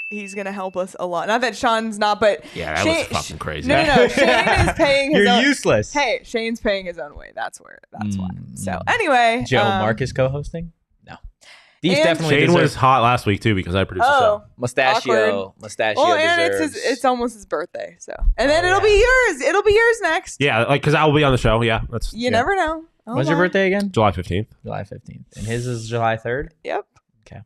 he's gonna help us a lot. Not that Sean's not, but Yeah, that Shane, was fucking crazy. No. Shane is paying his You're own. useless. Hey, Shane's paying his own way. That's why. So anyway, Joe Marcus co-hosting? No. These and definitely Shane deserve was hot last week too because I produced the show. Mustachio. Mustachio Well, and deserves. it's almost his birthday, so and then it'll be yours. It'll be yours next. Yeah, like because I will be on the show. Yeah, You never know. Oh, When's your my. birthday again? July 15th. July 15th. And his is July 3rd? Yep. Okay.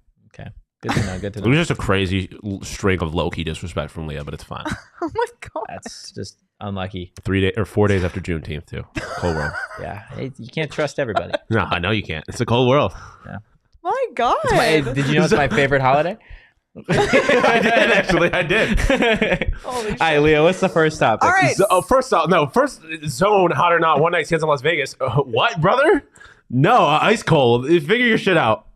Good to know. Good to It was know. just a crazy string of low-key disrespect from Leah, but it's fine. Oh my god. That's just unlucky. 4 days after Juneteenth too. Cold world. Yeah. You can't trust everybody. No, I know you can't. It's a cold world. My god. Hey, did you know it's my favorite holiday? I did actually. I did. Holy All right, Leo, what's the first topic? All right. First zone, hot or not, one night stands in Las Vegas. What, brother? No, ice cold. Figure your shit out.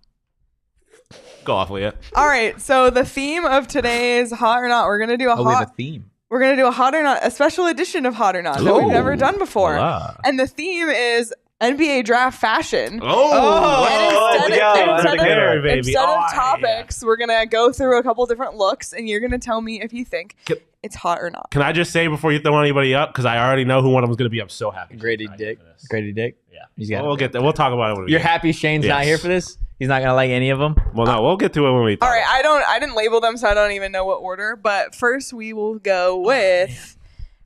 Go off, Leah. All right. So the theme of today's hot or not, we're gonna do a We have hot. a theme. We're gonna do a hot or not, a special edition of hot or not that we've Ooh. never done before. Voila. And the theme is NBA draft fashion. Oh, And instead of Oh, topics, we're gonna go through a couple different looks, and you're gonna tell me if you think it's hot or not. Can I just say before you throw anybody up, because I already know who one of them is going to be. I'm so happy. Grady Dick. Grady Dick? Yeah. He's got We'll get there. We'll talk about it when we You're get happy Shane's not Yes. here for this? He's not going to like any of them? Well, no, we'll get to it when we talk. All right, I didn't label them, so I don't even know what order. But first, we will go with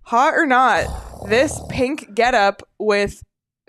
hot or not. This pink getup with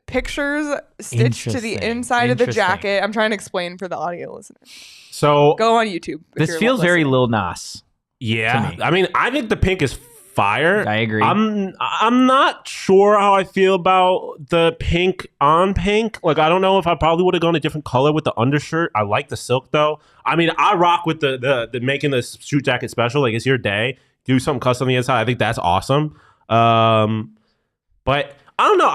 pictures stitched to the Interesting. inside of the Interesting. jacket. I'm trying to explain for the audio listeners. So, Go on YouTube. if This you're feels very listening. Lil Nas. yeah. to me. I mean, I think the pink is fire. I agree. I'm not sure how I feel about the pink on pink. Like, I don't know if I probably would have gone a different color with the undershirt. I like the silk though. I mean, I rock with the making the suit jacket special. Like, it's your day. Do something custom on the inside. I think that's awesome. But I don't know.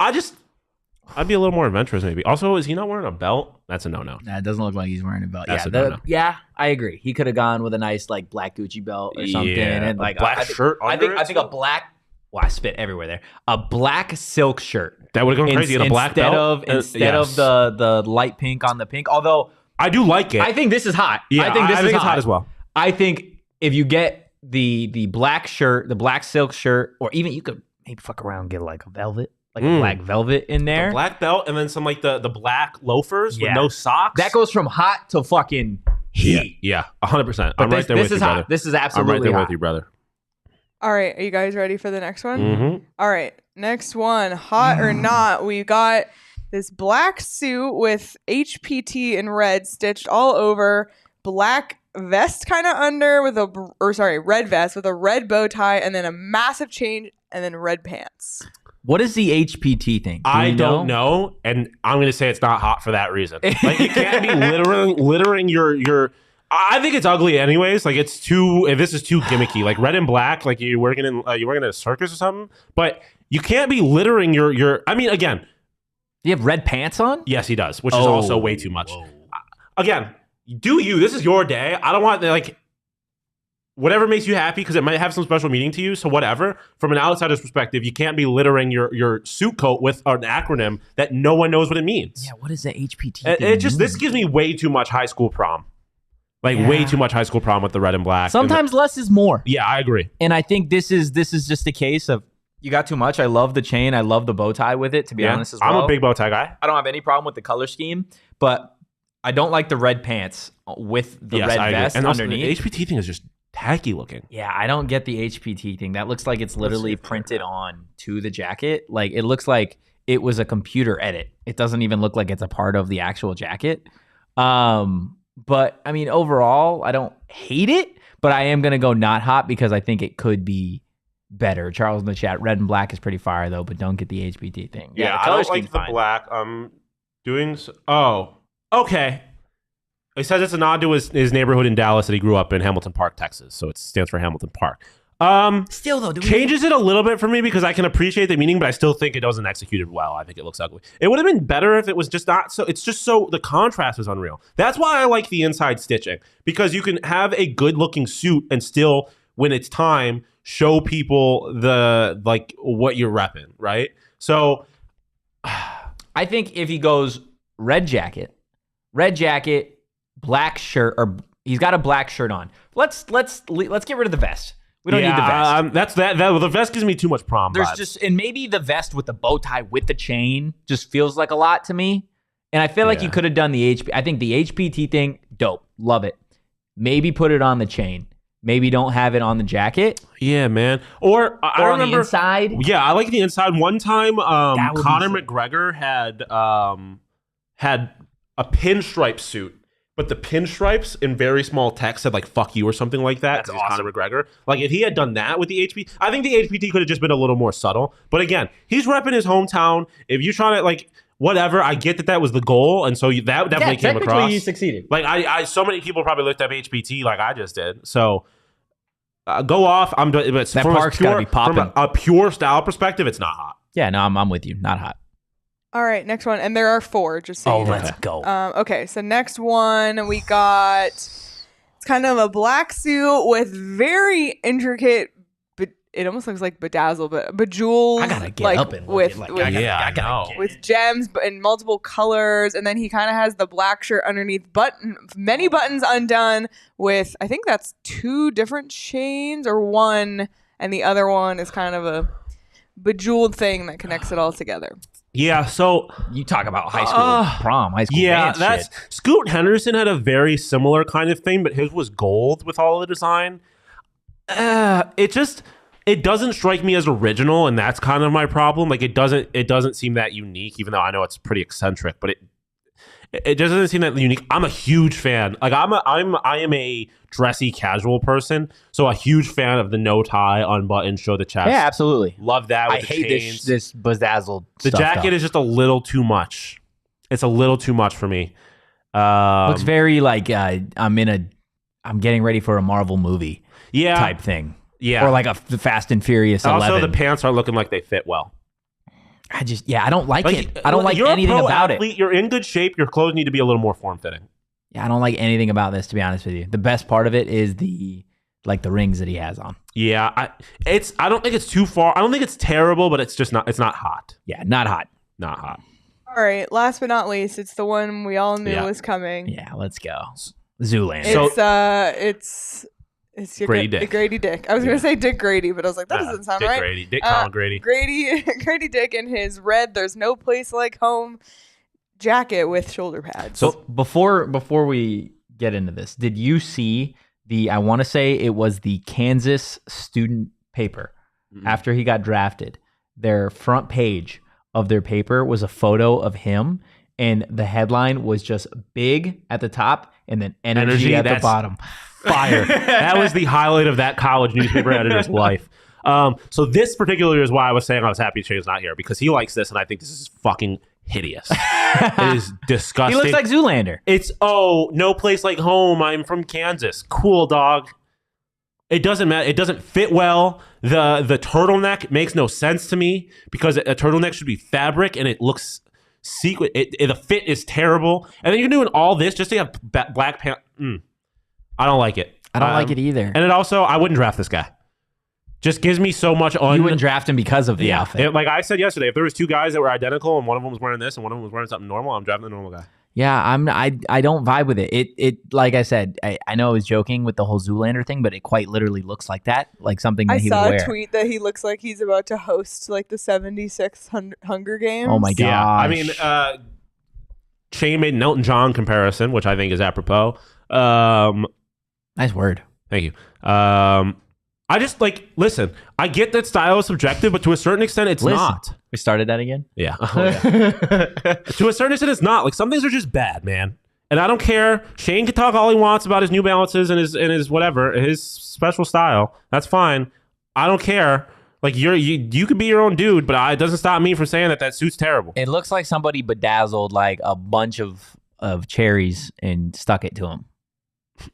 I'd be a little more adventurous maybe. Also, is he not wearing a belt? That's a no-no. Nah, it doesn't look like he's wearing a belt. That's Yeah, a no-no. yeah, I agree. He could have gone with a nice like black Gucci belt or something, Yeah, and like a black shirt I under think it, a too? black. Well, I spit everywhere there. A black silk shirt. That would have gone crazy in a black belt. Instead of the light pink on the pink. Although I do like it. I think this is hot. Yeah, I think this is it's hot as well. I think if you get the black shirt, the black silk shirt, or even you could maybe fuck around and get like a velvet, like a black velvet in there. The black belt and then some like the black loafers Yeah. with no socks. That goes from hot to fucking heat. Yeah, 100%. But I'm right there this with is you, hot. brother. This is I'm absolutely right there hot. with you, brother. All right, are you guys ready for the next one? Mm-hmm. All right, next one, hot or not. We got this black suit with HPT in red stitched all over, black vest kind of under with red vest with a red bow tie, and then a massive chain, and then red pants. What is the HPT thing? Do I you don't know, and I'm going to say it's not hot for that reason. Like, you can't be littering your. I think it's ugly, anyways. Like, it's too. If this is too gimmicky, like red and black, like you're working in a circus or something. But you can't be littering your. I mean, again, Do you have red pants on? yes, he does, which is also way too much. Again, do you? This is your day. I don't want like. Whatever makes you happy, because it might have some special meaning to you. So whatever. From an outsider's perspective, you can't be littering your suit coat with an acronym that no one knows what it means. Yeah, what is the HPT This gives me way too much high school prom. Like way too much high school prom with the red and black. Sometimes less is more. Yeah, I agree. And I think this is just a case of you got too much. I love the chain. I love the bow tie with it, to be honest as well. I'm a big bow tie guy. I don't have any problem with the color scheme, but I don't like the red pants with the red I agree. vest and also, underneath. the HPT thing is just tacky looking. Yeah, I don't get the HPT thing. That looks like it's literally printed on to the jacket. Like it looks like it was a computer edit. It doesn't even look like it's a part of the actual jacket. But I mean, overall, I don't hate it, but I am going to go not hot because I think it could be better. Charles in the chat, red and black is pretty fire though, but don't get the HPT thing. Yeah, I don't like the black. Oh, okay. He says it's a nod to his neighborhood in Dallas that he grew up in, Hamilton Park, Texas. So it stands for Hamilton Park. Still though, changes it a little bit for me because I can appreciate the meaning, but I still think it doesn't execute it well. I think it looks ugly. It would have been better if it was just not so. It's just so the contrast is unreal. That's why I like the inside stitching, because you can have a good looking suit and still, when it's time, show people the like what you're repping, right? So I think if he goes red jacket, black shirt, or he's got a black shirt on. Let's get rid of the vest. We don't need the vest. The vest gives me too much prom vibes. And maybe the vest with the bow tie with the chain just feels like a lot to me. And I feel like you could have done the HP. I think the HPT thing, dope, love it. Maybe put it on the chain. Maybe don't have it on the jacket. Yeah, man. Or I remember on the inside. Yeah, I like the inside. One time, Conor McGregor had a pinstripe suit. But the pinstripes in very small text said like "fuck you" or something like that. That's awesome. Conor McGregor. Like if he had done that with the HP, I think the HPT could have just been a little more subtle. But again, he's repping his hometown. If you try to like whatever, I get that was the goal, and so that definitely came across. He succeeded. Like I so many people probably looked up HPT like I just did. So go off. But that park's gotta be popping. From a pure style perspective, it's not hot. Yeah, no, I'm with you. Not hot. All right, next one. And there are 4, just so you know. Let's go. Okay, so next one we got, it's kind of a black suit with very intricate, it almost looks like bedazzled, but bejeweled. I gotta get like, up and with, look with, I know. with gems in multiple colors. And then he kind of has the black shirt underneath, many buttons undone with, I think that's 2 different chains or 1. And the other one is kind of a bejeweled thing that connects it all together. Yeah, so you talk about high school prom, high school dance that's shit. Scoot Henderson had a very similar kind of thing, but his was gold with all of the design. It doesn't strike me as original, and that's kind of my problem. Like it doesn't seem that unique, even though I know it's pretty eccentric, but it doesn't seem that unique. I'm a huge fan. Like I am a dressy casual person, so a huge fan of the no tie, unbuttoned, show the chest. Yeah, absolutely. Love that. With I hate this bedazzled. The jacket is just a little too much. It's a little too much for me. Looks very like I'm getting ready for a Marvel movie. Type thing. Yeah, or like a Fast and Furious 11. Also, the pants aren't looking like they fit well. I don't like it. I don't like anything about it. You're in good shape. Your clothes need to be a little more form-fitting. Yeah, I don't like anything about this, to be honest with you. The best part of it is the rings that he has on. Yeah, I don't think it's too far. I don't think it's terrible, but it's just not. It's not hot. Yeah, not hot. Not hot. All right, last but not least, it's the one we all knew was coming. Yeah, let's go. Zoolander. It's your Grady Dick. Grady Dick. I was going to say Dick Grady, but I was like, that doesn't sound Dick right. Grady. Dick Colin Grady. Grady Dick in his red, there's no place like home jacket with shoulder pads. So before we get into this, did you see I want to say it was the Kansas student paper after he got drafted? Their front page of their paper was a photo of him, and the headline was just big at the top and then energy at the bottom. Fire. That was the highlight of that college newspaper editor's life. So this particularly is why I was saying I was happy Shane's not here, because he likes this and I think this is fucking hideous. It is disgusting. He looks like Zoolander. It's no place like home. I'm from Kansas. Cool, dog. It doesn't matter. It doesn't fit well. The turtleneck makes no sense to me, because a turtleneck should be fabric and it looks sequin. The fit is terrible. And then you're doing all this just to have black pants. I don't like it. I don't like it either. And it also, I wouldn't draft this guy. Just gives me so much on. You wouldn't draft him because of the outfit. Like I said yesterday, if there was 2 guys that were identical and one of them was wearing this and one of them was wearing something normal, I'm drafting the normal guy. Yeah, I don't vibe with it. It like I said, I know I was joking with the whole Zoolander thing, but it quite literally looks like that, like something that he would wear. I saw a tweet that he looks like he's about to host like the 76 Hunger Games. Oh my gosh. Yeah, I mean, Shane made an Elton John comparison, which I think is apropos. Nice word. Thank you. I just listen. I get that style is subjective, but to a certain extent, it's not. We started that again. Yeah. To a certain extent, it's not. Like some things are just bad, man. And I don't care. Shane can talk all he wants about his New Balances and his whatever, his special style. That's fine. I don't care. Like you could be your own dude, but it doesn't stop me from saying that suit's terrible. It looks like somebody bedazzled like a bunch of cherries and stuck it to him.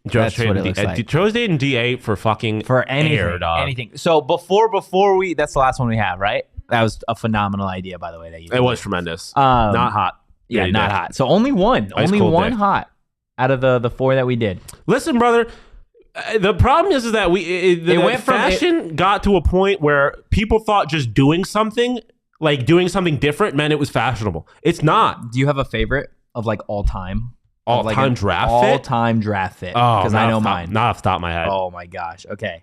That's what it looks like. Joe's dating D8 for anything, air, dog. anything. So before we, that's the last one we have, right? That was a phenomenal idea, by the way. It was tremendous. Not hot. Yeah, not hot. So only one hot out of the four that we did. Listen, brother. The problem is that fashion got to a point where people thought just doing something different meant it was fashionable. It's not. Do you have a favorite of like all time? All-time draft fit? All-time draft fit. Because I know mine. Not off the top of my head. Oh, my gosh. Okay.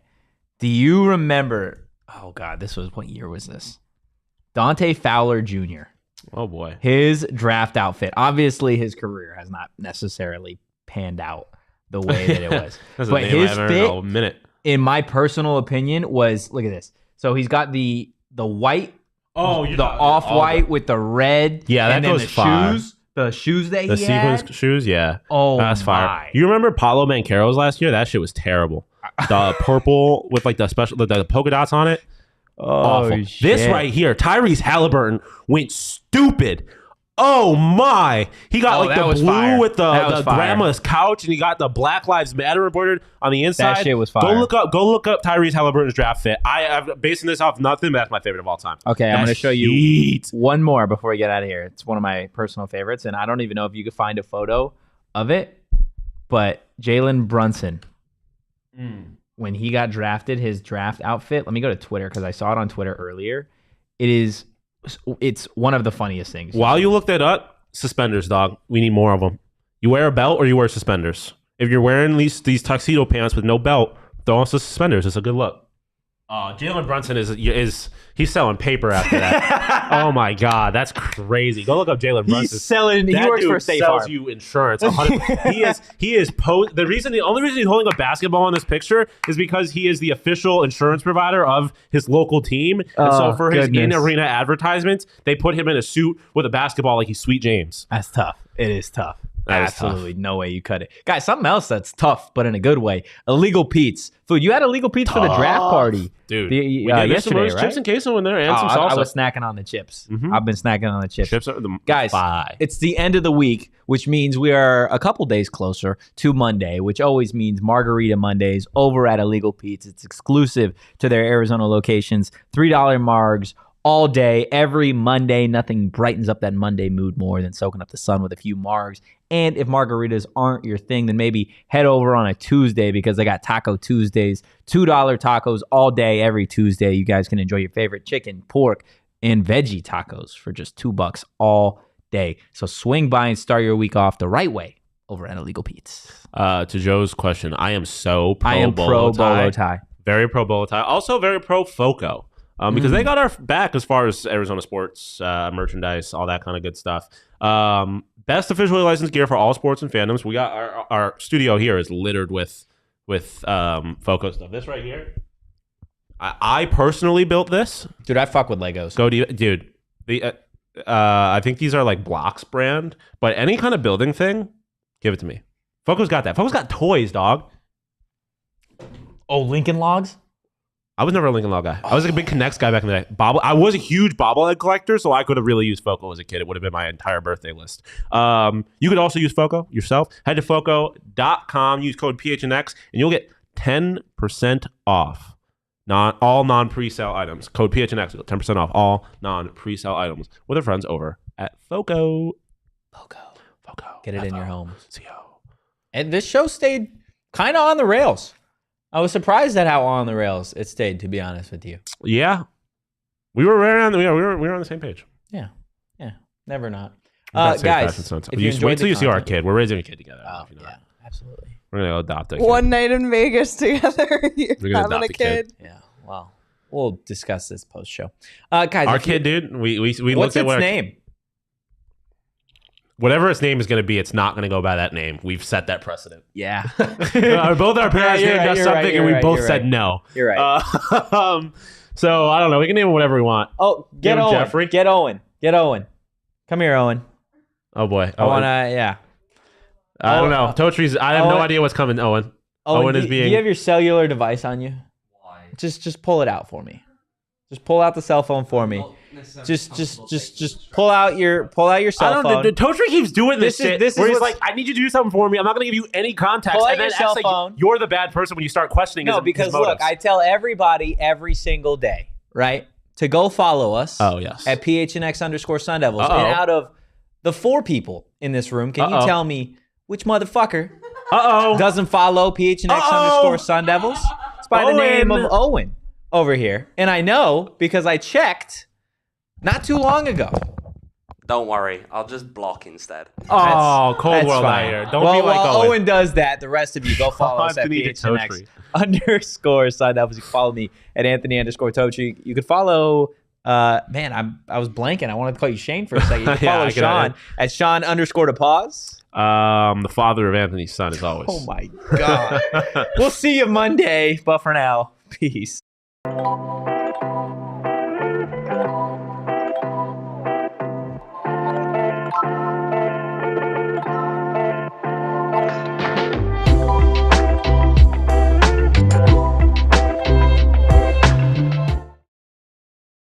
Do you remember... Oh, God. What year was this? Dante Fowler Jr. Oh, boy. His draft outfit. Obviously, his career has not necessarily panned out the way that it was. But his fit, in my personal opinion, was... Look at this. So he's got the white... Oh, the off-white with the red. Yeah, that goes far. The shoes that he had? The sequence shoes, yeah. Oh, that's fire. You remember Paolo Banchero's last year? That shit was terrible. The purple with like the polka dots on it. Oh, awful. shit. This right here, Tyrese Halliburton went stupid. Oh my! He got the blue fire. with the grandma's couch, and he got the Black Lives Matter embroidered on the inside. That shit was fire. Go look up Tyrese Halliburton's draft fit. I'm basing this off nothing, but that's my favorite of all time. Okay, I'm going to show you one more before we get out of here. It's one of my personal favorites, and I don't even know if you could find a photo of it, but Jalen Brunson, when he got drafted, his draft outfit. Let me go to Twitter because I saw it on Twitter earlier. It's one of the funniest things. While you look that up, suspenders, dog. We need more of them. You wear a belt or you wear suspenders. If you're wearing these tuxedo pants with no belt, throw on some suspenders. It's a good look. Jalen Brunson he's selling paper after that. Oh my God, that's crazy. Go look up Jalen Brunson. He's selling. He works for State Farm. Sells you insurance. The only reason he's holding a basketball in this picture is because he is the official insurance provider of his local team. And so for his in-arena advertisements, they put him in a suit with a basketball like he's Sweet James. That's tough. It is tough. Absolutely tough. No way you cut it. Guys, something else that's tough, but in a good way. Illegal Pete's. Food. You had Illegal Pete's for the draft party. Dude. Yesterday, right? Chips and queso in there and some salsa. I was snacking on the chips. Mm-hmm. I've been snacking on the chips. Chips are the Guys, it's the end of the week, which means we are a couple days closer to Monday, which always means Margarita Mondays over at Illegal Pete's. It's exclusive to their Arizona locations. $3 margs all day, every Monday. Nothing brightens up that Monday mood more than soaking up the sun with a few margs. And if margaritas aren't your thing, then maybe head over on a Tuesday because they got Taco Tuesdays, $2 tacos all day, every Tuesday. You guys can enjoy your favorite chicken, pork, and veggie tacos for just $2 all day. So swing by and start your week off the right way over at Illegal Pete's. To Joe's question, I am so pro bolo tie. Very pro bolo tie. Also very pro Foco. Because they got our back as far as Arizona sports, merchandise, all that kind of good stuff. Best officially licensed gear for all sports and fandoms. We got our studio here is littered with Foco stuff. This right here, I personally built this. Dude, I fuck with Legos. Dude. I think these are like Blocks brand, but any kind of building thing, give it to me. Foco's got that. Foco's got toys, dog. Oh, Lincoln Logs? I was never a Lincoln Log guy. I was like a big Connects guy back in the day. I was a huge bobblehead collector, so I could have really used Foco as a kid. It would have been my entire birthday list. You could also use Foco yourself. Head to Foco.com, use code PHNX, and you'll get 10% off all non-presale items. Code PHNX, 10% off all non-presale items with our friends over at Foco. Foco. Get it in your homes. CO. And this show stayed kind of on the rails. I was surprised at how on the rails it stayed, to be honest with you. Yeah. We were right on we were on the same page. Yeah. Never not. Guys, if you wait till you see our kid. We're raising a kid together. Oh, yeah, absolutely. We're going to go adopt a kid. One night in Vegas together. You're having a kid. Yeah, well, we'll discuss this post-show. Guys, our kid, dude, we what's looked at its name? whatever its name is going to be, it's not going to go by that name. We've set that precedent. Yeah. Both our parents named us something, and we both said no. You're right. So I don't know. We can name him whatever we want. Oh, get Name him Owen. Jeffrey. Get Owen. Get Owen. Come here, Owen. Oh boy. I want to, yeah. I don't know. Totri's. I have no idea what's coming. Owen. Owen is being. Do you have your cellular device on you? Why? Just pull it out for me. Just pull out the cell phone for me. Just pull out your cell phone. Totri keeps doing this shit. This is where he's like, I need you to do something for me. I'm not going to give you any context. Pull out and then your cell acts phone. like you're the bad person when you start questioning his because motives. look, I tell everybody every single day, right, to go follow us. Oh yes. At PHNX_Sun Devils. And out of the 4 people in this room, can you tell me which motherfucker doesn't follow PHNX_Sun Devils? It's by the name of Owen over here, and I know because I checked. Not too long ago. Don't worry, I'll just block instead. Cold world out here. Don't be like while Owen. Owen does that, the rest of you go follow us at PHNX_Sun Devils. You can follow me at Anthony_Totri. You could follow. I was blanking. I wanted to call you Shane for a second. You can follow Shawn at Shawn_to_pause. The father of Anthony's son, as always. Oh my god. We'll see you Monday, but for now, peace.